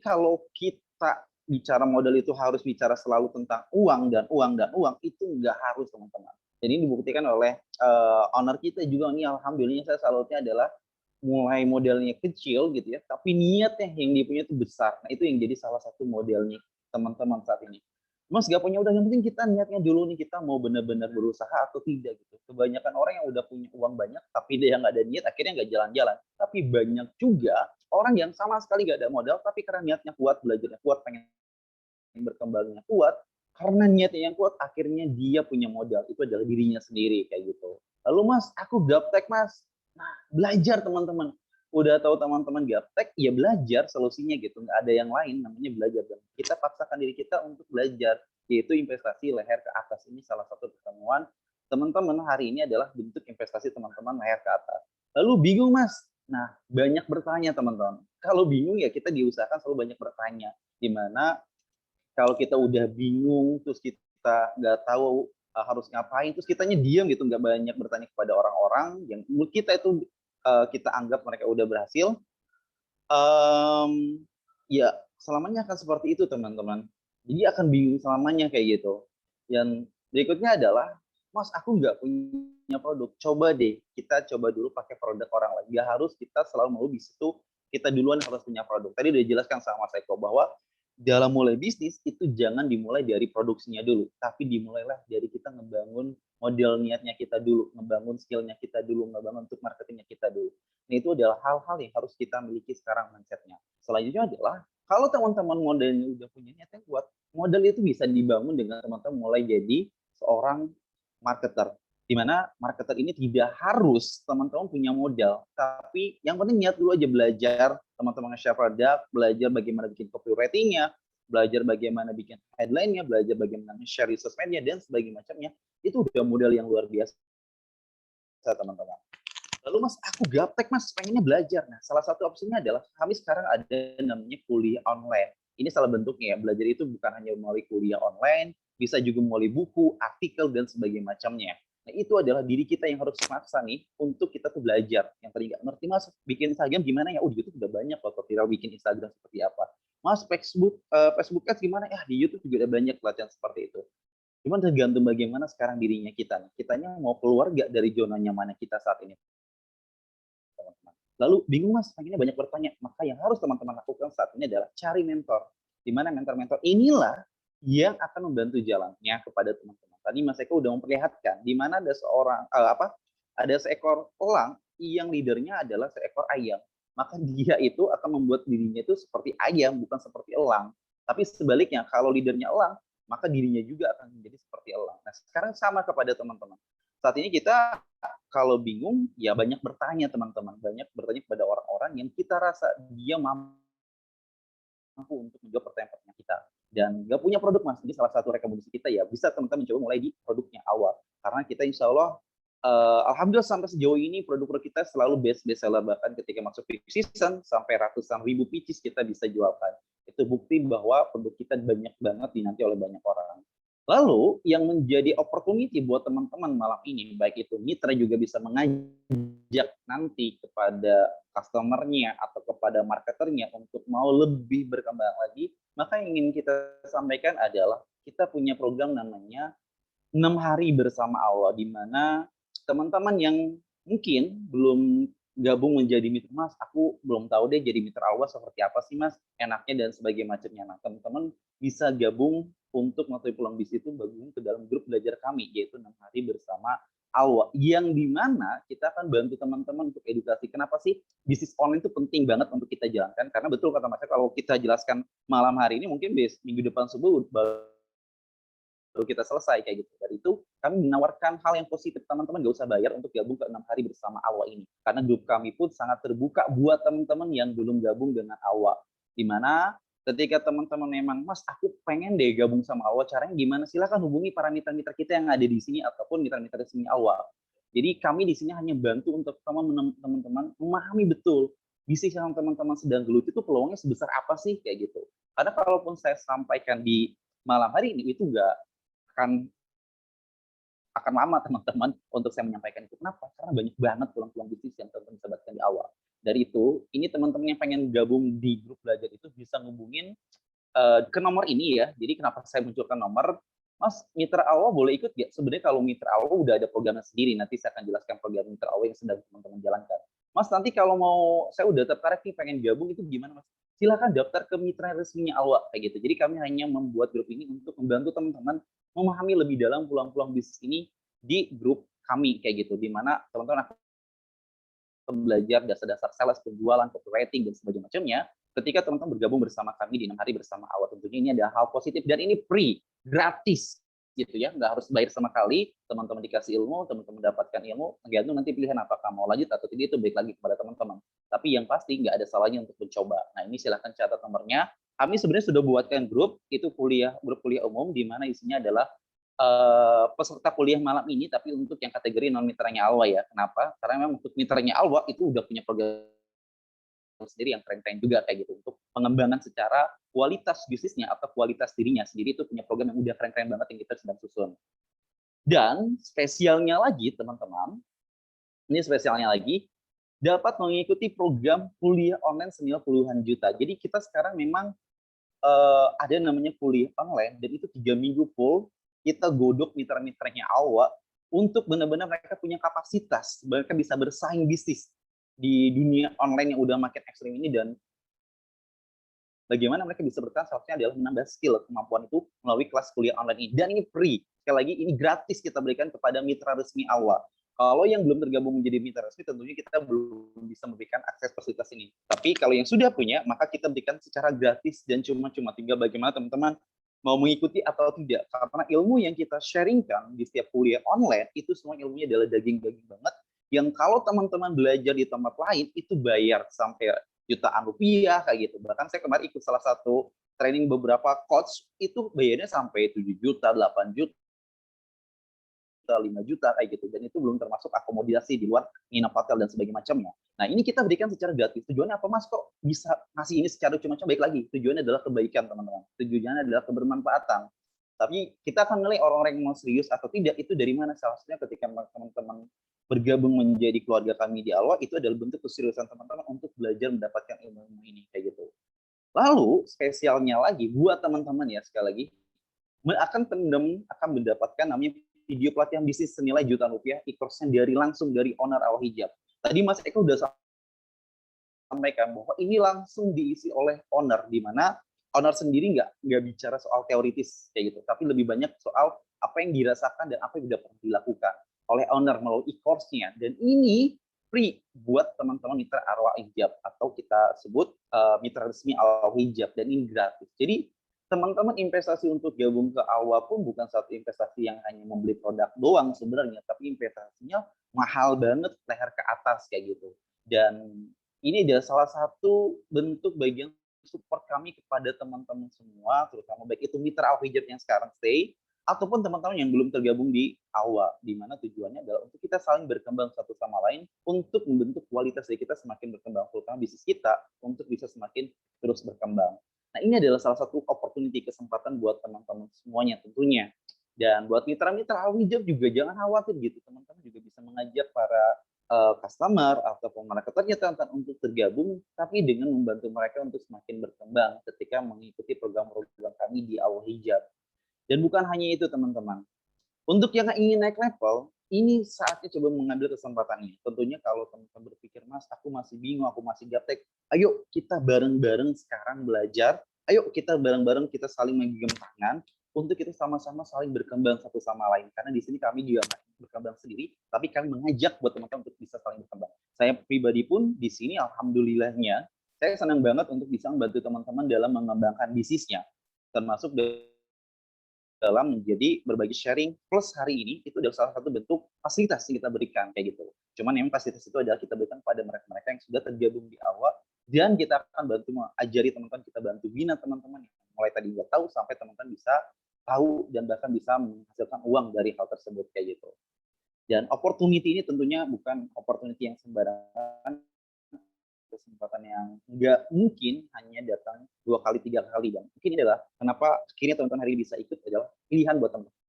kalau kita bicara modal itu harus bicara selalu tentang uang dan uang dan uang, itu nggak harus teman-teman. Jadi ini dibuktikan oleh owner kita juga nih, alhamdulillah saya salutnya adalah mulai modalnya kecil gitu ya, tapi niatnya yang dia punya itu besar. Nah itu yang jadi salah satu modelnya teman-teman saat ini. Mas gak punya udah, yang penting kita niatnya dulu nih, kita mau benar-benar berusaha atau tidak gitu. Kebanyakan orang yang udah punya uang banyak tapi dia nggak ada niat akhirnya nggak jalan-jalan. Tapi banyak juga orang yang sama sekali nggak ada modal tapi karena niatnya kuat, belajarnya kuat, pengen berkembangnya kuat, karena niatnya yang kuat akhirnya dia punya modal, itu adalah dirinya sendiri kayak gitu. Lalu Mas, aku gaptek Mas. Nah, belajar teman-teman. Udah tahu teman-teman gaptek, ya belajar solusinya gitu. Nggak ada yang lain, namanya belajar. Dan kita paksakan diri kita untuk belajar, yaitu investasi leher ke atas. Ini salah satu pertemuan teman-teman hari ini adalah bentuk investasi teman-teman leher ke atas. Lalu bingung Mas? Nah, banyak bertanya teman-teman. Kalau bingung ya kita diusahakan selalu banyak bertanya. Dimana kalau kita udah bingung, terus kita nggak tahu harus ngapain, terus kitanya diam gitu, nggak banyak bertanya kepada orang-orang yang menurut kita itu kita anggap mereka udah berhasil, ya selamanya akan seperti itu teman-teman. Jadi akan bingung selamanya kayak gitu. Yang berikutnya adalah, Mas aku nggak punya produk, coba deh kita coba dulu pakai produk orang lain. Nggak harus kita selalu mau di situ kita duluan harus punya produk. Tadi udah dijelaskan sama Mas Eko bahwa dalam mulai bisnis itu jangan dimulai dari produksinya dulu, tapi dimulailah dari kita ngebangun model niatnya kita dulu, ngebangun skillnya kita dulu, ngebangun untuk marketingnya kita dulu. Nah, itu adalah hal-hal yang harus kita miliki sekarang mindsetnya. Selanjutnya adalah kalau teman-teman modelnya udah punya niat yang kuat, model itu bisa dibangun dengan teman-teman mulai jadi seorang marketer. Di mana marketer ini tidak harus teman-teman punya modal, tapi yang penting niat dulu aja belajar, teman-teman nge-share produk, belajar bagaimana bikin copywriting-nya, belajar bagaimana bikin headline-nya, belajar bagaimana share di sosmednya, dan sebagainya macamnya. Itu udah modal yang luar biasa, teman-teman. Lalu mas, aku gaptek mas, pengennya belajar. Nah, salah satu opsinya adalah kami sekarang ada namanya kuliah online. Ini salah bentuknya ya, belajar itu bukan hanya melalui kuliah online, bisa juga melalui buku, artikel, dan sebagainya macamnya. Nah, itu adalah diri kita yang harus maksa nih untuk kita tuh belajar. Yang tadi nggak ngerti, mas, bikin Instagram gimana ya? Oh, di YouTube udah banyak loh tutorial bikin Instagram seperti apa. Mas, Facebook Ads gimana? Ya, di YouTube juga ada banyak pelatihan seperti itu. Cuman tergantung bagaimana sekarang dirinya kita. Kitanya mau keluar nggak dari zona nyamannya kita saat ini, teman-teman. Lalu bingung mas, pengennya banyak bertanya. Maka yang harus teman-teman lakukan saat ini adalah cari mentor. Di mana mentor-mentor inilah yang akan membantu jalannya kepada teman-teman. Tadi Mas Eko udah memperlihatkan di mana ada ada seekor elang yang leadernya adalah seekor ayam. Maka dia itu akan membuat dirinya itu seperti ayam, bukan seperti elang. Tapi sebaliknya, kalau leadernya elang, maka dirinya juga akan menjadi seperti elang. Nah, sekarang sama kepada teman-teman. Saat ini kita kalau bingung, ya banyak bertanya teman-teman. Banyak bertanya kepada orang-orang yang kita rasa dia mampu untuk menjawab pertanyaan kita. Dan nggak punya produk mas, ini salah satu rekomendasi kita ya, bisa teman-teman mencoba mulai di produknya awal. Karena kita insya Allah, alhamdulillah sampai sejauh ini produk-produk kita selalu best seller, bahkan ketika masuk peak season sampai ratusan ribu pitches kita bisa jualkan. Itu bukti bahwa produk kita banyak banget dinanti oleh banyak orang. Lalu yang menjadi opportunity buat teman-teman malam ini, baik itu mitra juga bisa mengajak nanti kepada customer-nya atau kepada marketernya untuk mau lebih berkembang lagi, maka yang ingin kita sampaikan adalah kita punya program namanya 6 hari bersama Allah, di mana teman-teman yang mungkin belum gabung menjadi mitra, mas, aku belum tahu deh jadi mitra Allah seperti apa sih mas, enaknya dan sebagainya macamnya. Nah, teman-teman bisa gabung untuk mengetahui peluang bisnis itu gabung ke dalam grup belajar kami, yaitu 6 hari bersama Allah, yang dimana kita akan bantu teman-teman untuk edukasi. Kenapa sih bisnis online itu penting banget untuk kita jalankan? Karena betul kata Mas, kalau kita jelaskan malam hari ini, mungkin minggu depan subuh baru kita selesai kayak gitu. Dari itu kami menawarkan hal yang positif, teman-teman gak usah bayar untuk gabung ke 6 hari bersama Allah ini. Karena grup kami pun sangat terbuka buat teman-teman yang belum gabung dengan Allah. Dimana ketika teman-teman memang, mas aku pengen deh gabung sama Allah, caranya gimana? Silakan hubungi para mitra-mitra kita yang ada di sini ataupun mitra-mitra resmi Allah. Jadi kami di sini hanya bantu untuk teman-teman memahami betul bisnis yang teman-teman sedang geluti itu peluangnya sebesar apa sih kayak gitu. Karena kalaupun saya sampaikan di malam hari ini itu nggak akan lama teman-teman untuk saya menyampaikan itu. Kenapa? Karena banyak banget peluang-peluang bisnis yang teman-teman bisa dapatkan di awal. Dari itu, ini teman-teman yang pengen gabung di grup belajar itu bisa ngubungin ke nomor ini ya. Jadi kenapa saya munculkan nomor, mas, mitra awal boleh ikut ya? Sebenarnya kalau mitra awal udah ada programnya sendiri, nanti saya akan jelaskan program mitra awal yang sedang teman-teman jalankan. Mas, nanti kalau mau, saya udah tertarik nih pengen gabung, itu gimana mas? Silakan daftar ke mitra resminya awal kayak gitu. Jadi kami hanya membuat grup ini untuk membantu teman-teman memahami lebih dalam peluang-peluang bisnis ini di grup kami kayak gitu, di mana teman-teman akan belajar dasar-dasar sales, penjualan, copywriting, dan sebagainya macamnya. Ketika teman-teman bergabung bersama kami di 6 hari bersama Allah, tentunya ini ada hal positif dan ini free, gratis gitu ya, nggak harus bayar sama kali. Teman-teman dikasih ilmu, teman-teman dapatkan ilmu, tergantung nanti pilihan apakah mau lanjut atau tidak, itu baik lagi kepada teman-teman. Tapi yang pasti nggak ada salahnya untuk mencoba. Nah, ini silahkan catat nomornya. Kami sebenarnya sudah buatkan grup, itu grup kuliah umum, di mana isinya adalah peserta kuliah malam ini, tapi untuk yang kategori non mitranya Alwa ya. Kenapa? Karena memang untuk mitranya Alwa itu udah punya program sendiri yang keren-keren juga kayak gitu, untuk pengembangan secara kualitas bisnisnya atau kualitas dirinya sendiri, itu punya program yang udah keren-keren banget yang kita sedang susun. Dan spesialnya lagi teman-teman, ini spesialnya lagi, dapat mengikuti program kuliah online senilai puluhan juta. Jadi kita sekarang memang ada namanya kuliah online, dan itu 3 minggu full kita godok mitra-mitranya Alwa untuk benar-benar mereka punya kapasitas, mereka bisa bersaing bisnis di dunia online yang udah makin ekstrim ini. Dan bagaimana mereka bisa bertahan, salah satunya adalah menambah skill kemampuan itu melalui kelas kuliah online ini. Dan ini free. Sekali lagi, ini gratis kita berikan kepada mitra resmi AWA. Kalau yang belum tergabung menjadi mitra resmi, tentunya kita belum bisa memberikan akses fasilitas ini. Tapi kalau yang sudah punya, maka kita berikan secara gratis dan cuma-cuma. Tinggal bagaimana teman-teman mau mengikuti atau tidak. Karena ilmu yang kita sharingkan di setiap kuliah online, itu semua ilmunya adalah daging-daging banget. Yang kalau teman-teman belajar di tempat lain, itu bayar sampai jutaan rupiah, kayak gitu. Bahkan saya kemarin ikut salah satu training beberapa coach, itu bayarnya sampai 7 juta, 8 juta, 5 juta kayak gitu, dan itu belum termasuk akomodasi di luar nginep hotel dan sebagainya macamnya. Nah, ini kita berikan secara gratis. Tujuannya apa, Mas? Kok bisa ngasih ini secara cuma-cuma? Baik lagi, tujuannya adalah kebaikan, teman-teman. Tujuannya adalah kebermanfaatan. Tapi kita akan menilai orang-orang yang mau serius atau tidak itu dari mana. Salah satunya ketika teman-teman bergabung menjadi keluarga kami di ALWA, itu adalah bentuk keseriusan teman-teman untuk belajar mendapatkan ilmu ini kayak gitu. Lalu spesialnya lagi buat teman-teman ya, sekali lagi akan mendapatkan namanya video pelatihan bisnis senilai jutaan rupiah, e-course-nya langsung dari owner ALWA Hijab. Tadi Mas Eko udah sampaikan bahwa ini langsung diisi oleh owner, di mana owner sendiri nggak bicara soal teoritis kayak gitu, tapi lebih banyak soal apa yang dirasakan dan apa yang sudah pernah dilakukan oleh owner melalui e-course-nya. Dan ini free buat teman-teman mitra ALWA Hijab, atau kita sebut mitra resmi ALWA Hijab, dan ini gratis. Jadi teman-teman investasi untuk gabung ke ALWA pun bukan satu investasi yang hanya membeli produk doang sebenarnya, tapi investasinya mahal banget, leher ke atas kayak gitu. Dan ini adalah salah satu bentuk bagian support kami kepada teman-teman semua, terutama baik itu mitra ALWA Hijab yang sekarang stay, ataupun teman-teman yang belum tergabung di ALWA, di mana tujuannya adalah untuk kita saling berkembang satu sama lain, untuk membentuk kualitas dari kita semakin berkembang, terutama bisnis kita untuk bisa semakin terus berkembang. Nah, ini adalah salah satu opportunity, kesempatan buat teman-teman semuanya tentunya. Dan buat mitra-mitra ALWA Hijab juga jangan khawatir gitu, teman-teman juga bisa mengajak para customer ataupun mereka ternyata untuk tergabung, tapi dengan membantu mereka untuk semakin berkembang ketika mengikuti program-program kami di ALWA Hijab. Dan bukan hanya itu teman-teman, untuk yang ingin naik level, ini saatnya coba mengambil kesempatan ini. Tentunya kalau teman-teman berpikir, Mas, aku masih bingung, aku masih gaptek, ayo kita bareng-bareng sekarang belajar, ayo kita bareng-bareng kita saling menggenggam tangan, untuk kita sama-sama saling berkembang satu sama lain. Karena di sini kami juga berkembang sendiri, tapi kami mengajak buat teman-teman untuk bisa saling berkembang. Saya pribadi pun di sini, alhamdulillahnya, saya senang banget untuk bisa membantu teman-teman dalam mengembangkan bisnisnya, termasuk dalam menjadi berbagi sharing, plus hari ini itu adalah salah satu bentuk fasilitas yang kita berikan kayak gitu. Cuman yang fasilitas itu adalah kita berikan kepada mereka-mereka yang sudah tergabung di ALWA, dan kita akan bantu mengajari teman-teman, kita bantu bina teman-teman yang mulai tadi nggak tahu sampai teman-teman bisa tahu dan bahkan bisa menghasilkan uang dari hal tersebut kayak gitu. Dan opportunity ini tentunya bukan opportunity yang sembarangan, kesempatan yang nggak mungkin hanya datang 2 kali 3 kali, dan mungkin ini adalah kenapa akhirnya teman-teman hari ini bisa ikut, adalah pilihan buat teman-teman.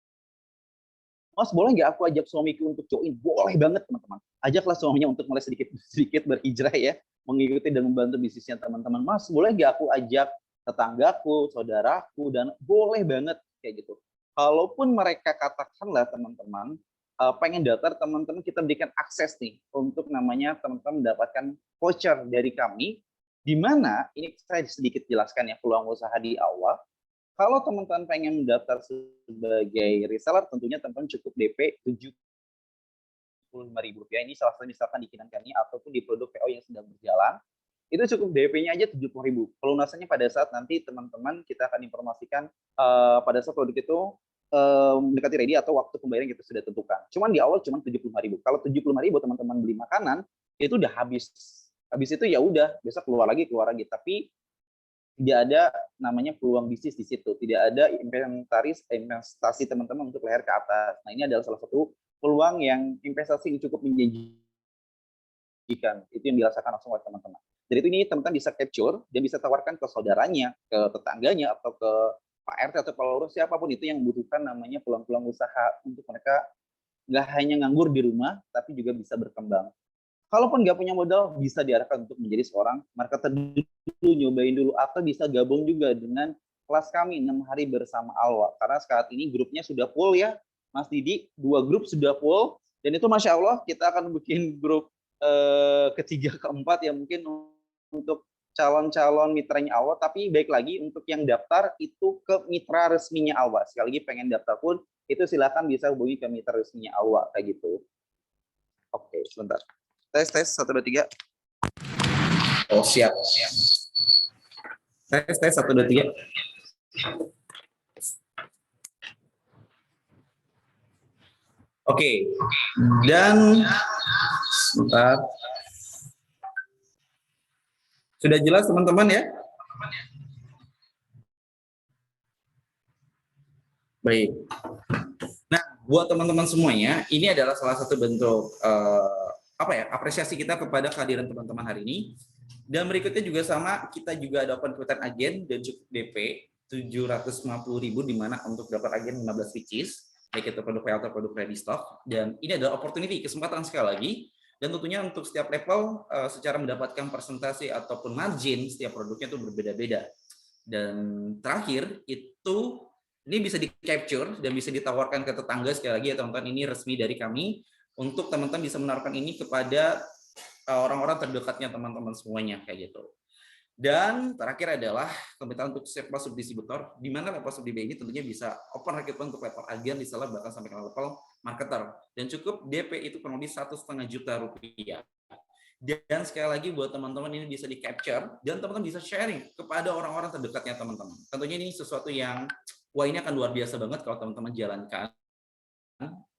Mas, boleh nggak aku ajak suamiku untuk join? Boleh banget teman-teman. Ajaklah suaminya untuk mulai sedikit berhijrah ya, mengikuti dan membantu bisnisnya teman-teman. Mas, boleh nggak aku ajak tetanggaku, saudaraku, dan boleh banget kayak gitu. Kalaupun mereka katakanlah teman-teman pengen daftar, teman-teman kita berikan akses nih untuk namanya teman-teman mendapatkan voucher dari kami, di mana ini saya sedikit jelaskan ya peluang usaha di awal. Kalau teman-teman pengen mendaftar sebagai reseller, tentunya teman-teman cukup DP Rp75.000. Ini salah satu misalkan di Kinan kami ataupun di produk PO yang sedang berjalan, itu cukup DP-nya aja Rp70.000. Pelunasannya pada saat nanti teman-teman kita akan informasikan pada saat produk itu mendekati ready atau waktu pembayaran kita sudah tentukan. Cuman di awal cuma Rp75.000. Kalau Rp75.000 teman-teman beli makanan itu udah habis. Habis itu ya udah, besok keluar lagi. Tapi tidak ada namanya peluang bisnis di situ. Tidak ada investasi teman-teman untuk leher ke atas. Nah, ini adalah salah satu peluang yang investasi yang cukup menjanjikan. Itu yang dirasakan langsung oleh teman-teman. Jadi itu ini teman-teman bisa capture dan bisa tawarkan ke saudaranya, ke tetangganya, atau ke Pak RT atau Pak Lurah, siapapun itu yang membutuhkan namanya peluang-peluang usaha untuk mereka nggak hanya nganggur di rumah, tapi juga bisa berkembang. Kalaupun nggak punya modal, bisa diarahkan untuk menjadi seorang marketer dulu, nyobain dulu, atau bisa gabung juga dengan kelas kami 6 hari bersama ALWA. Karena saat ini grupnya sudah full ya, Mas Didi, 2 grup sudah full, dan itu Masya Allah kita akan bikin grup ketiga, keempat ya mungkin untuk calon-calon mitranya ALWA, tapi baik lagi untuk yang daftar itu ke mitra resminya ALWA. Sekali lagi pengen daftar pun itu silakan bisa hubungi ke mitra resminya ALWA kayak gitu. Oke, sebentar. Tes 1 2 3. Oh, siap. Tes 1 2 3. Oke. Dan sebentar. Sudah jelas teman-teman ya? Baik. Nah, buat teman-teman semuanya, ini adalah salah satu bentuk apresiasi kita kepada kehadiran teman-teman hari ini. Dan berikutnya juga sama, kita juga ada open quotation agen dan cukup DP 750.000 di mana untuk dapat agen 15 which baik itu produk PL atau produk ready stock. Dan ini adalah opportunity, kesempatan sekali lagi. Dan tentunya untuk setiap level secara mendapatkan persentase ataupun margin setiap produknya itu berbeda-beda. Dan terakhir itu ini bisa di capture dan bisa ditawarkan ke tetangga. Sekali lagi ya teman-teman, ini resmi dari kami untuk teman-teman bisa menawarkan ini kepada orang-orang terdekatnya teman-teman semuanya kayak gitu. Dan terakhir adalah kebutuhan untuk level subdistributor, di mana level sub-DB ini tentunya bisa open recruitment untuk level agen, bisa bahkan sampai ke level marketer. Dan cukup DP itu kurang lebih 1,5 juta rupiah. Dan sekali lagi buat teman-teman ini bisa di capture dan teman-teman bisa sharing kepada orang-orang terdekatnya teman-teman. Tentunya ini sesuatu yang wah ini akan luar biasa banget kalau teman-teman jalankan.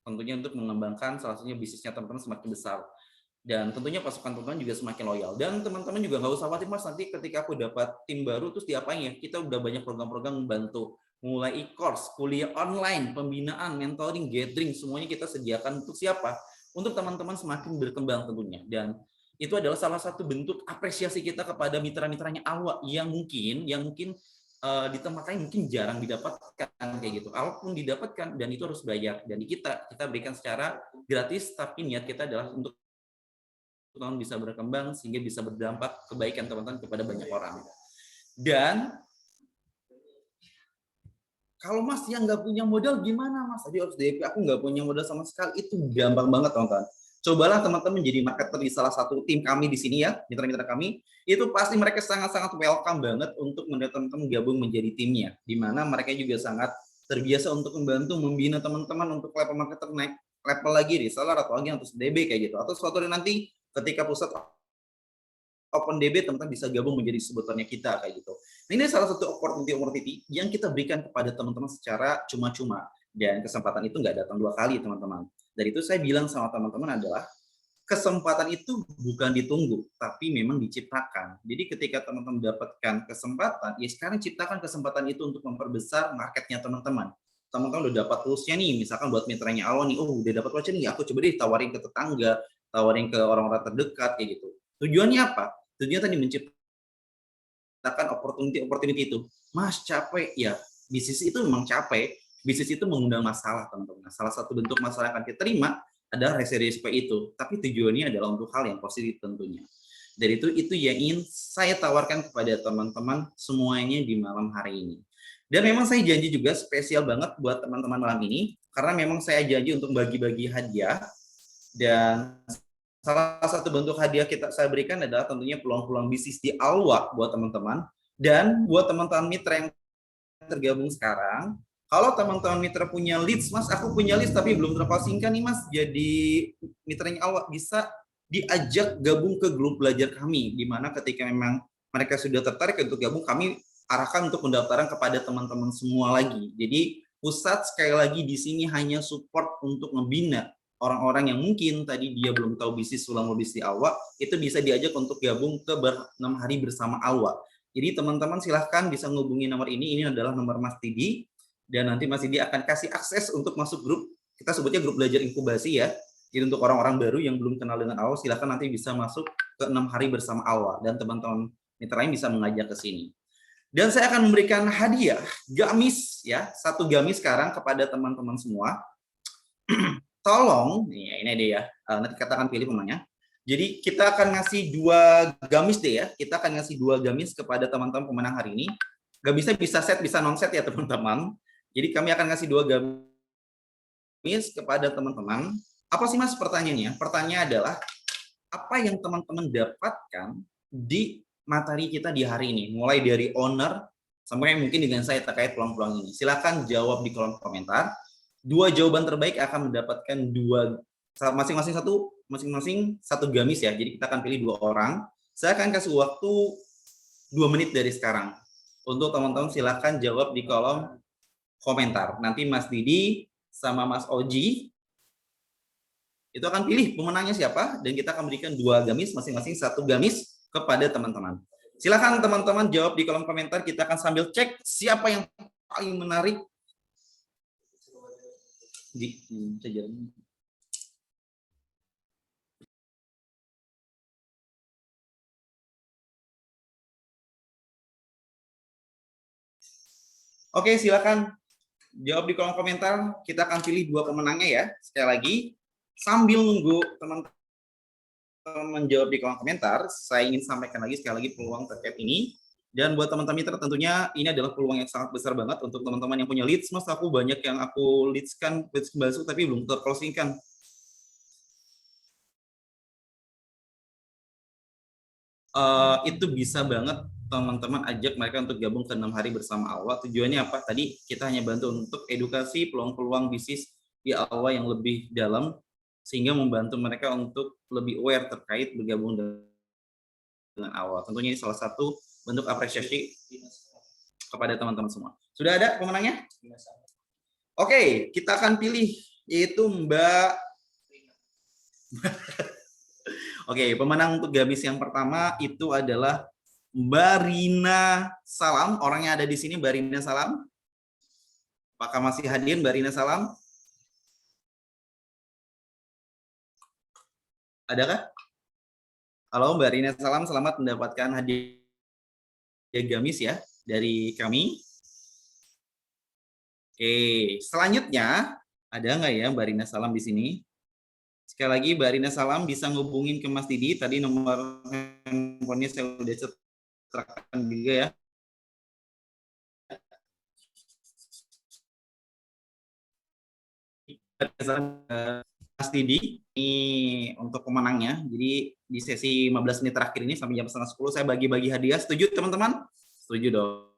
Tentunya untuk mengembangkan salah satunya bisnisnya teman-teman semakin besar. Dan tentunya pasukan teman-teman juga semakin loyal. Dan teman-teman juga nggak usah khawatir mas, nanti ketika aku dapat tim baru terus diapain ya? Kita udah banyak program-program membantu. Mulai e-course, kuliah online, pembinaan, mentoring, gathering, semuanya kita sediakan untuk siapa? Untuk teman-teman semakin berkembang tentunya. Dan itu adalah salah satu bentuk apresiasi kita kepada mitra-mitranya ALWA yang mungkin di tempat lain mungkin jarang didapatkan kayak gitu. Walaupun didapatkan dan itu harus bayar. Dan kita berikan secara gratis, tapi niat kita adalah untuk teman-teman bisa berkembang sehingga bisa berdampak kebaikan teman-teman kepada banyak orang. Dan kalau mas yang nggak punya modal gimana mas? Tadi harus DP, aku nggak punya modal sama sekali, itu gampang banget teman-teman. Cobalah teman-teman jadi marketer di salah satu tim kami di sini ya, mitra-mitra kami, itu pasti mereka sangat-sangat welcome banget untuk teman-teman gabung menjadi timnya, di mana mereka juga sangat terbiasa untuk membantu membina teman-teman untuk level marketer naik level lagi reseller atau agen atau DB kayak gitu, atau suatu hari nanti ketika pusat open DB teman-teman bisa gabung menjadi sebutannya kita kayak gitu. Nah, ini salah satu opportunity yang kita berikan kepada teman-teman secara cuma-cuma, dan kesempatan itu nggak datang 2 kali teman-teman. Dari itu saya bilang sama teman-teman adalah kesempatan itu bukan ditunggu, tapi memang diciptakan. Jadi ketika teman-teman mendapatkan kesempatan, ya sekarang ciptakan kesempatan itu untuk memperbesar marketnya teman-teman. Teman-teman udah dapat toolsnya nih, misalkan buat mitranya ALWA nih, oh udah dapat toolsnya nih, aku coba deh tawarin ke tetangga, tawarin ke orang-orang terdekat kayak gitu. Tujuannya apa? Tujuannya tadi menciptakan opportunity itu. Mas capek ya, bisnis itu memang capek. Bisnis itu mengundang masalah teman-teman. Salah satu bentuk masalah yang akan kita terima adalah resiko itu. Tapi tujuannya adalah untuk hal yang positif tentunya. Dari itu yang ingin saya tawarkan kepada teman-teman semuanya di malam hari ini. Dan memang saya janji juga spesial banget buat teman-teman malam ini, karena memang saya janji untuk bagi-bagi hadiah. Dan salah satu bentuk hadiah saya berikan adalah tentunya peluang-peluang bisnis di ALWA buat teman-teman. Dan buat teman-teman mitra yang tergabung sekarang, kalau teman-teman mitra punya leads, mas aku punya leads tapi belum terpostingkan nih mas, jadi mitranya ALWA bisa diajak gabung ke grup belajar kami, di mana ketika memang mereka sudah tertarik untuk gabung, kami arahkan untuk pendaftaran kepada teman-teman semua lagi. Jadi pusat sekali lagi di sini hanya support untuk membina orang-orang yang mungkin tadi dia belum tahu bisnis ulang bisnis di ALWA, itu bisa diajak untuk gabung ke 6 hari bersama ALWA. Jadi teman-teman silahkan bisa menghubungi nomor ini adalah nomor Mas Tidi, dan nanti Mas Didi akan kasih akses untuk masuk grup, kita sebutnya grup belajar inkubasi ya. Jadi untuk orang-orang baru yang belum kenal dengan ALWA, silahkan nanti bisa masuk ke 6 hari bersama ALWA, dan teman-teman mitra lain bisa mengajak ke sini. Dan saya akan memberikan hadiah gamis ya, 1 gamis sekarang kepada teman-teman semua. Tolong, ini dia ya, nanti katakan pilih pemainnya. Jadi kita akan ngasih 2 gamis deh ya, kita akan ngasih 2 gamis kepada teman-teman pemenang hari ini. Gamisnya bisa set, bisa non-set ya teman-teman. Jadi kami akan ngasih 2 gamis kepada teman-teman. Apa sih mas pertanyaannya? Pertanyaannya adalah, apa yang teman-teman dapatkan di materi kita di hari ini, mulai dari owner sampai mungkin dengan saya terkait peluang-peluang ini. Silakan jawab di kolom komentar. 2 jawaban terbaik akan mendapatkan masing-masing satu gamis ya. Jadi kita akan pilih 2 orang. Saya akan kasih waktu 2 menit dari sekarang. Untuk teman-teman silakan jawab di kolom komentar. Nanti Mas Didi sama Mas Oji itu akan pilih pemenangnya siapa, dan kita akan berikan 2 gamis, masing-masing 1 gamis kepada teman-teman. Silakan teman-teman jawab di kolom komentar. Kita akan sambil cek siapa yang paling menarik. Oke, silakan jawab di kolom komentar. Kita akan pilih 2 pemenangnya ya. Sekali lagi, sambil nunggu teman-teman menjawab di kolom komentar, saya ingin sampaikan lagi sekali lagi peluang terkait ini. Dan buat teman-teman mitra, tentunya ini adalah peluang yang sangat besar banget untuk teman-teman yang punya leads. Mas, aku banyak yang aku leads masuk tapi belum terclosingkan. Itu bisa banget teman-teman ajak mereka untuk gabung ke 6 hari bersama Allah. Tujuannya apa? Tadi kita hanya bantu untuk edukasi peluang-peluang bisnis di Allah yang lebih dalam, sehingga membantu mereka untuk lebih aware terkait bergabung dengan Allah. Tentunya ini salah satu bentuk apresiasi kepada teman-teman semua. Sudah ada pemenangnya? Oke, kita akan pilih, yaitu Mbak. Oke, pemenang untuk gamis yang pertama itu adalah Mbak Rina Salam. Orangnya ada di sini, Mbak Rina Salam. Apakah masih hadir Mbak Rina Salam? Adakah? Halo Mbak Rina Salam, selamat mendapatkan hadiah gamis ya dari kami. Oke, selanjutnya ada nggak ya Mbak Rina Salam di sini? Sekali lagi Mbak Rina Salam bisa ngubungin ke Mas Didi. Tadi nomor handphonenya saya udah ceritakan juga ya. Mas Didi ini untuk pemenangnya. Jadi di sesi 15 menit terakhir ini sampai jam 9:30 saya bagi-bagi hadiah. Setuju teman-teman? Setuju dong.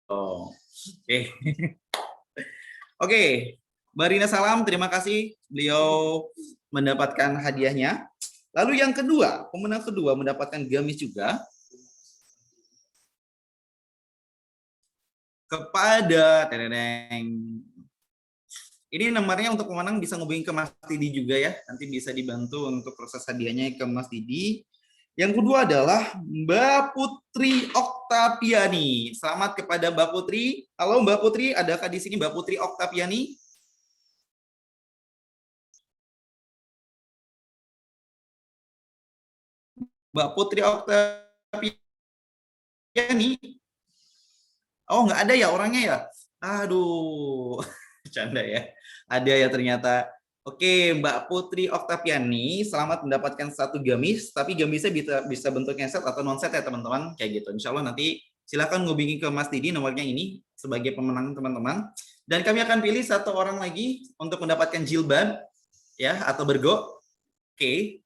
Oke. Oke, Mbak Rina Salam, terima kasih beliau mendapatkan hadiahnya. Lalu yang kedua, pemenang kedua mendapatkan gamis juga kepada ini nomornya untuk pemenang bisa ngubungin ke Mas Didi juga ya. Nanti bisa dibantu untuk proses hadiahnya ke Mas Didi. Yang kedua adalah Mbak Putri Oktaviani. Selamat kepada Mbak Putri. Halo Mbak Putri, adakah di sini Mbak Putri Oktaviani? Mbak Putri Oktaviani. Oh, nggak ada ya orangnya ya? Aduh, canda ya. Ada ya ternyata. Oke, Mbak Putri Oktaviani, selamat mendapatkan 1 gamis, tapi gamisnya bisa bentuknya set atau non set ya teman-teman, kayak gitu. Insya Allah nanti silakan ngubungi ke Mas Didi nomornya ini sebagai pemenang teman-teman. Dan kami akan pilih 1 orang lagi untuk mendapatkan jilbab ya atau bergo. Oke.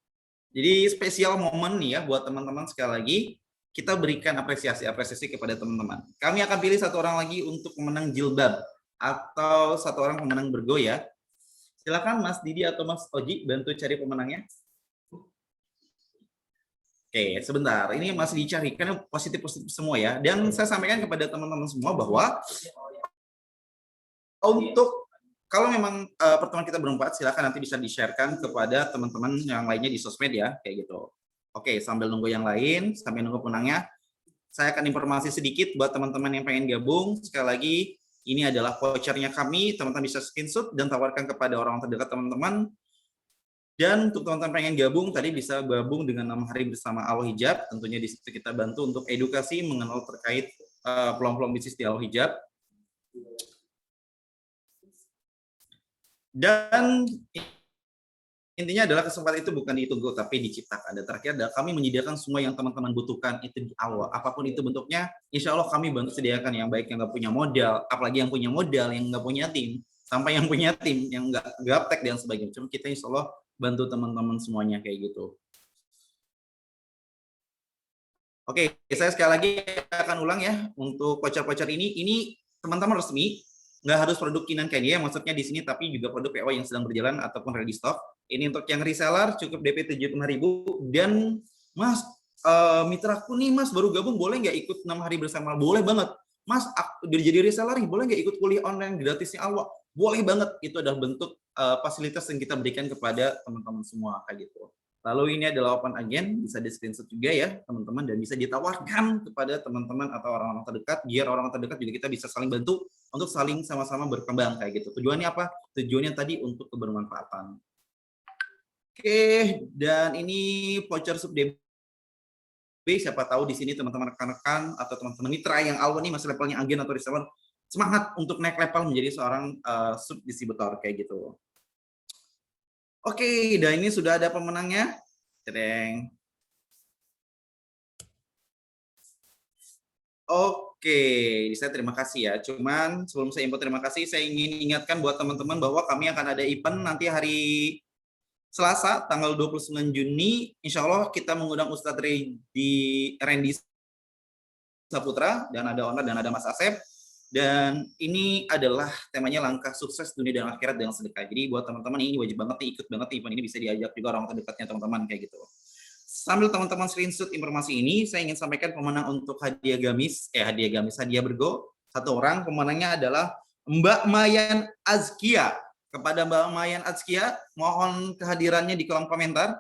Jadi spesial momen nih ya buat teman-teman, sekali lagi kita berikan apresiasi kepada teman-teman. Kami akan pilih 1 orang lagi untuk pemenang jilbab atau 1 orang pemenang bergo ya. Silakan Mas Didi atau Mas Oji bantu cari pemenangnya. Oke, sebentar. Ini masih dicari karena positif-positif semua ya. Dan saya sampaikan kepada teman-teman semua bahwa untuk kalau memang pertemuan kita berempat, silakan nanti bisa di-sharekan kepada teman-teman yang lainnya di sosmed ya, kayak gitu. Oke, sambil nunggu yang lain, sambil nunggu pemenangnya, saya akan informasi sedikit buat teman-teman yang pengen gabung. Sekali lagi, ini adalah vouchernya kami, teman-teman bisa screenshot dan tawarkan kepada orang terdekat teman-teman. Dan untuk teman-teman pengen gabung, tadi bisa gabung dengan 6 hari bersama Al Hijab. Tentunya di situ kita bantu untuk edukasi mengenal terkait peluang-peluang bisnis di Al Hijab. Dan intinya adalah kesempatan itu bukan ditunggu tapi diciptakan. Dan terakhir adalah kami menyediakan semua yang teman-teman butuhkan itu di awal. Apapun itu bentuknya, insya Allah kami bantu sediakan yang baik yang nggak punya modal, apalagi yang punya modal, yang nggak punya tim, sampai yang punya tim, yang nggak gaptek dan sebagainya. Cuma kita insya Allah bantu teman-teman semuanya kayak gitu. Oke, saya sekali lagi akan ulang ya untuk voucher-voucher ini teman-teman resmi, nggak harus produk Kinan Kenya maksudnya di sini, tapi juga produk PO yang sedang berjalan ataupun ready stock. Ini untuk yang reseller cukup DP 75.000 dan Mas mitraku nih Mas baru gabung boleh nggak ikut 6 hari bersama? Boleh banget. Mas udah jadi reseller nih, boleh nggak ikut kuliah online gratisnya Alwa? Boleh banget. Itu adalah bentuk fasilitas yang kita berikan kepada teman-teman semua kayak gitu. Lalu ini adalah open agent, bisa di screenshot juga ya teman-teman dan bisa ditawarkan kepada teman-teman atau orang-orang terdekat biar orang terdekat juga kita bisa saling bantu untuk saling sama-sama berkembang kayak gitu. Tujuannya apa? Tujuannya tadi untuk kebermanfaatan. Oke, dan ini voucher sub DB. Siapa tahu di sini teman-teman rekan-rekan atau teman-teman mitra yang awal nih masih levelnya agen atau reseller semangat untuk naik level menjadi seorang sub distributor kayak gitu. Oke, dan ini sudah ada pemenangnya. Tereng. Oke, saya terima kasih ya. Cuman sebelum saya info terima kasih, saya ingin ingatkan buat teman-teman bahwa kami akan ada event nanti hari Selasa tanggal 29 Juni. Insya Allah kita mengundang Ustadz Randy Saputra dan ada Ona dan ada Mas Asep. Dan ini adalah temanya langkah sukses dunia dan akhirat dengan sedekah. Jadi buat teman-teman ini wajib banget nih, ikut banget nih event ini, bisa diajak juga orang terdekatnya teman-teman kayak gitu. Sambil teman-teman screenshot informasi ini, saya ingin sampaikan pemenang untuk hadiah hadiah Bergo. Satu orang pemenangnya adalah Mbak Mayan Azkia. Kepada Mbak Mayan Azkia, mohon kehadirannya di kolom komentar.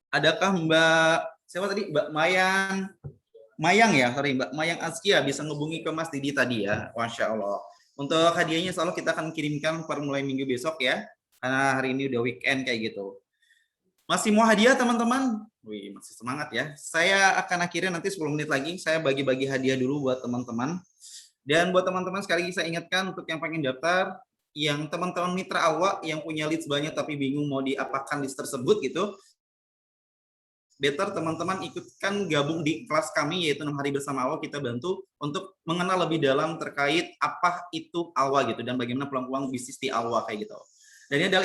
Adakah Mbak siapa tadi? Mbak Mayang ya, sorry Mbak Mayang Azkia bisa ngehubungi ke Mas Didi tadi ya. Masya Allah. Untuk hadiahnya insya Allah kita akan kirimkan per mulai minggu besok ya. Karena hari ini udah weekend kayak gitu. Masih mau hadiah teman-teman? Wih, masih semangat ya. Saya akan akhirnya nanti 10 menit lagi. Saya bagi-bagi hadiah dulu buat teman-teman. Dan buat teman-teman sekali lagi saya ingatkan untuk yang pengen daftar, yang teman-teman mitra Alwa yang punya leads banyak tapi bingung mau diapakan list tersebut gitu, better teman-teman ikutkan gabung di kelas kami yaitu 6 hari bersama Alwa. Kita bantu untuk mengenal lebih dalam terkait apa itu Alwa gitu dan bagaimana peluang-peluang bisnis di Alwa kayak gitu. Dan ini adalah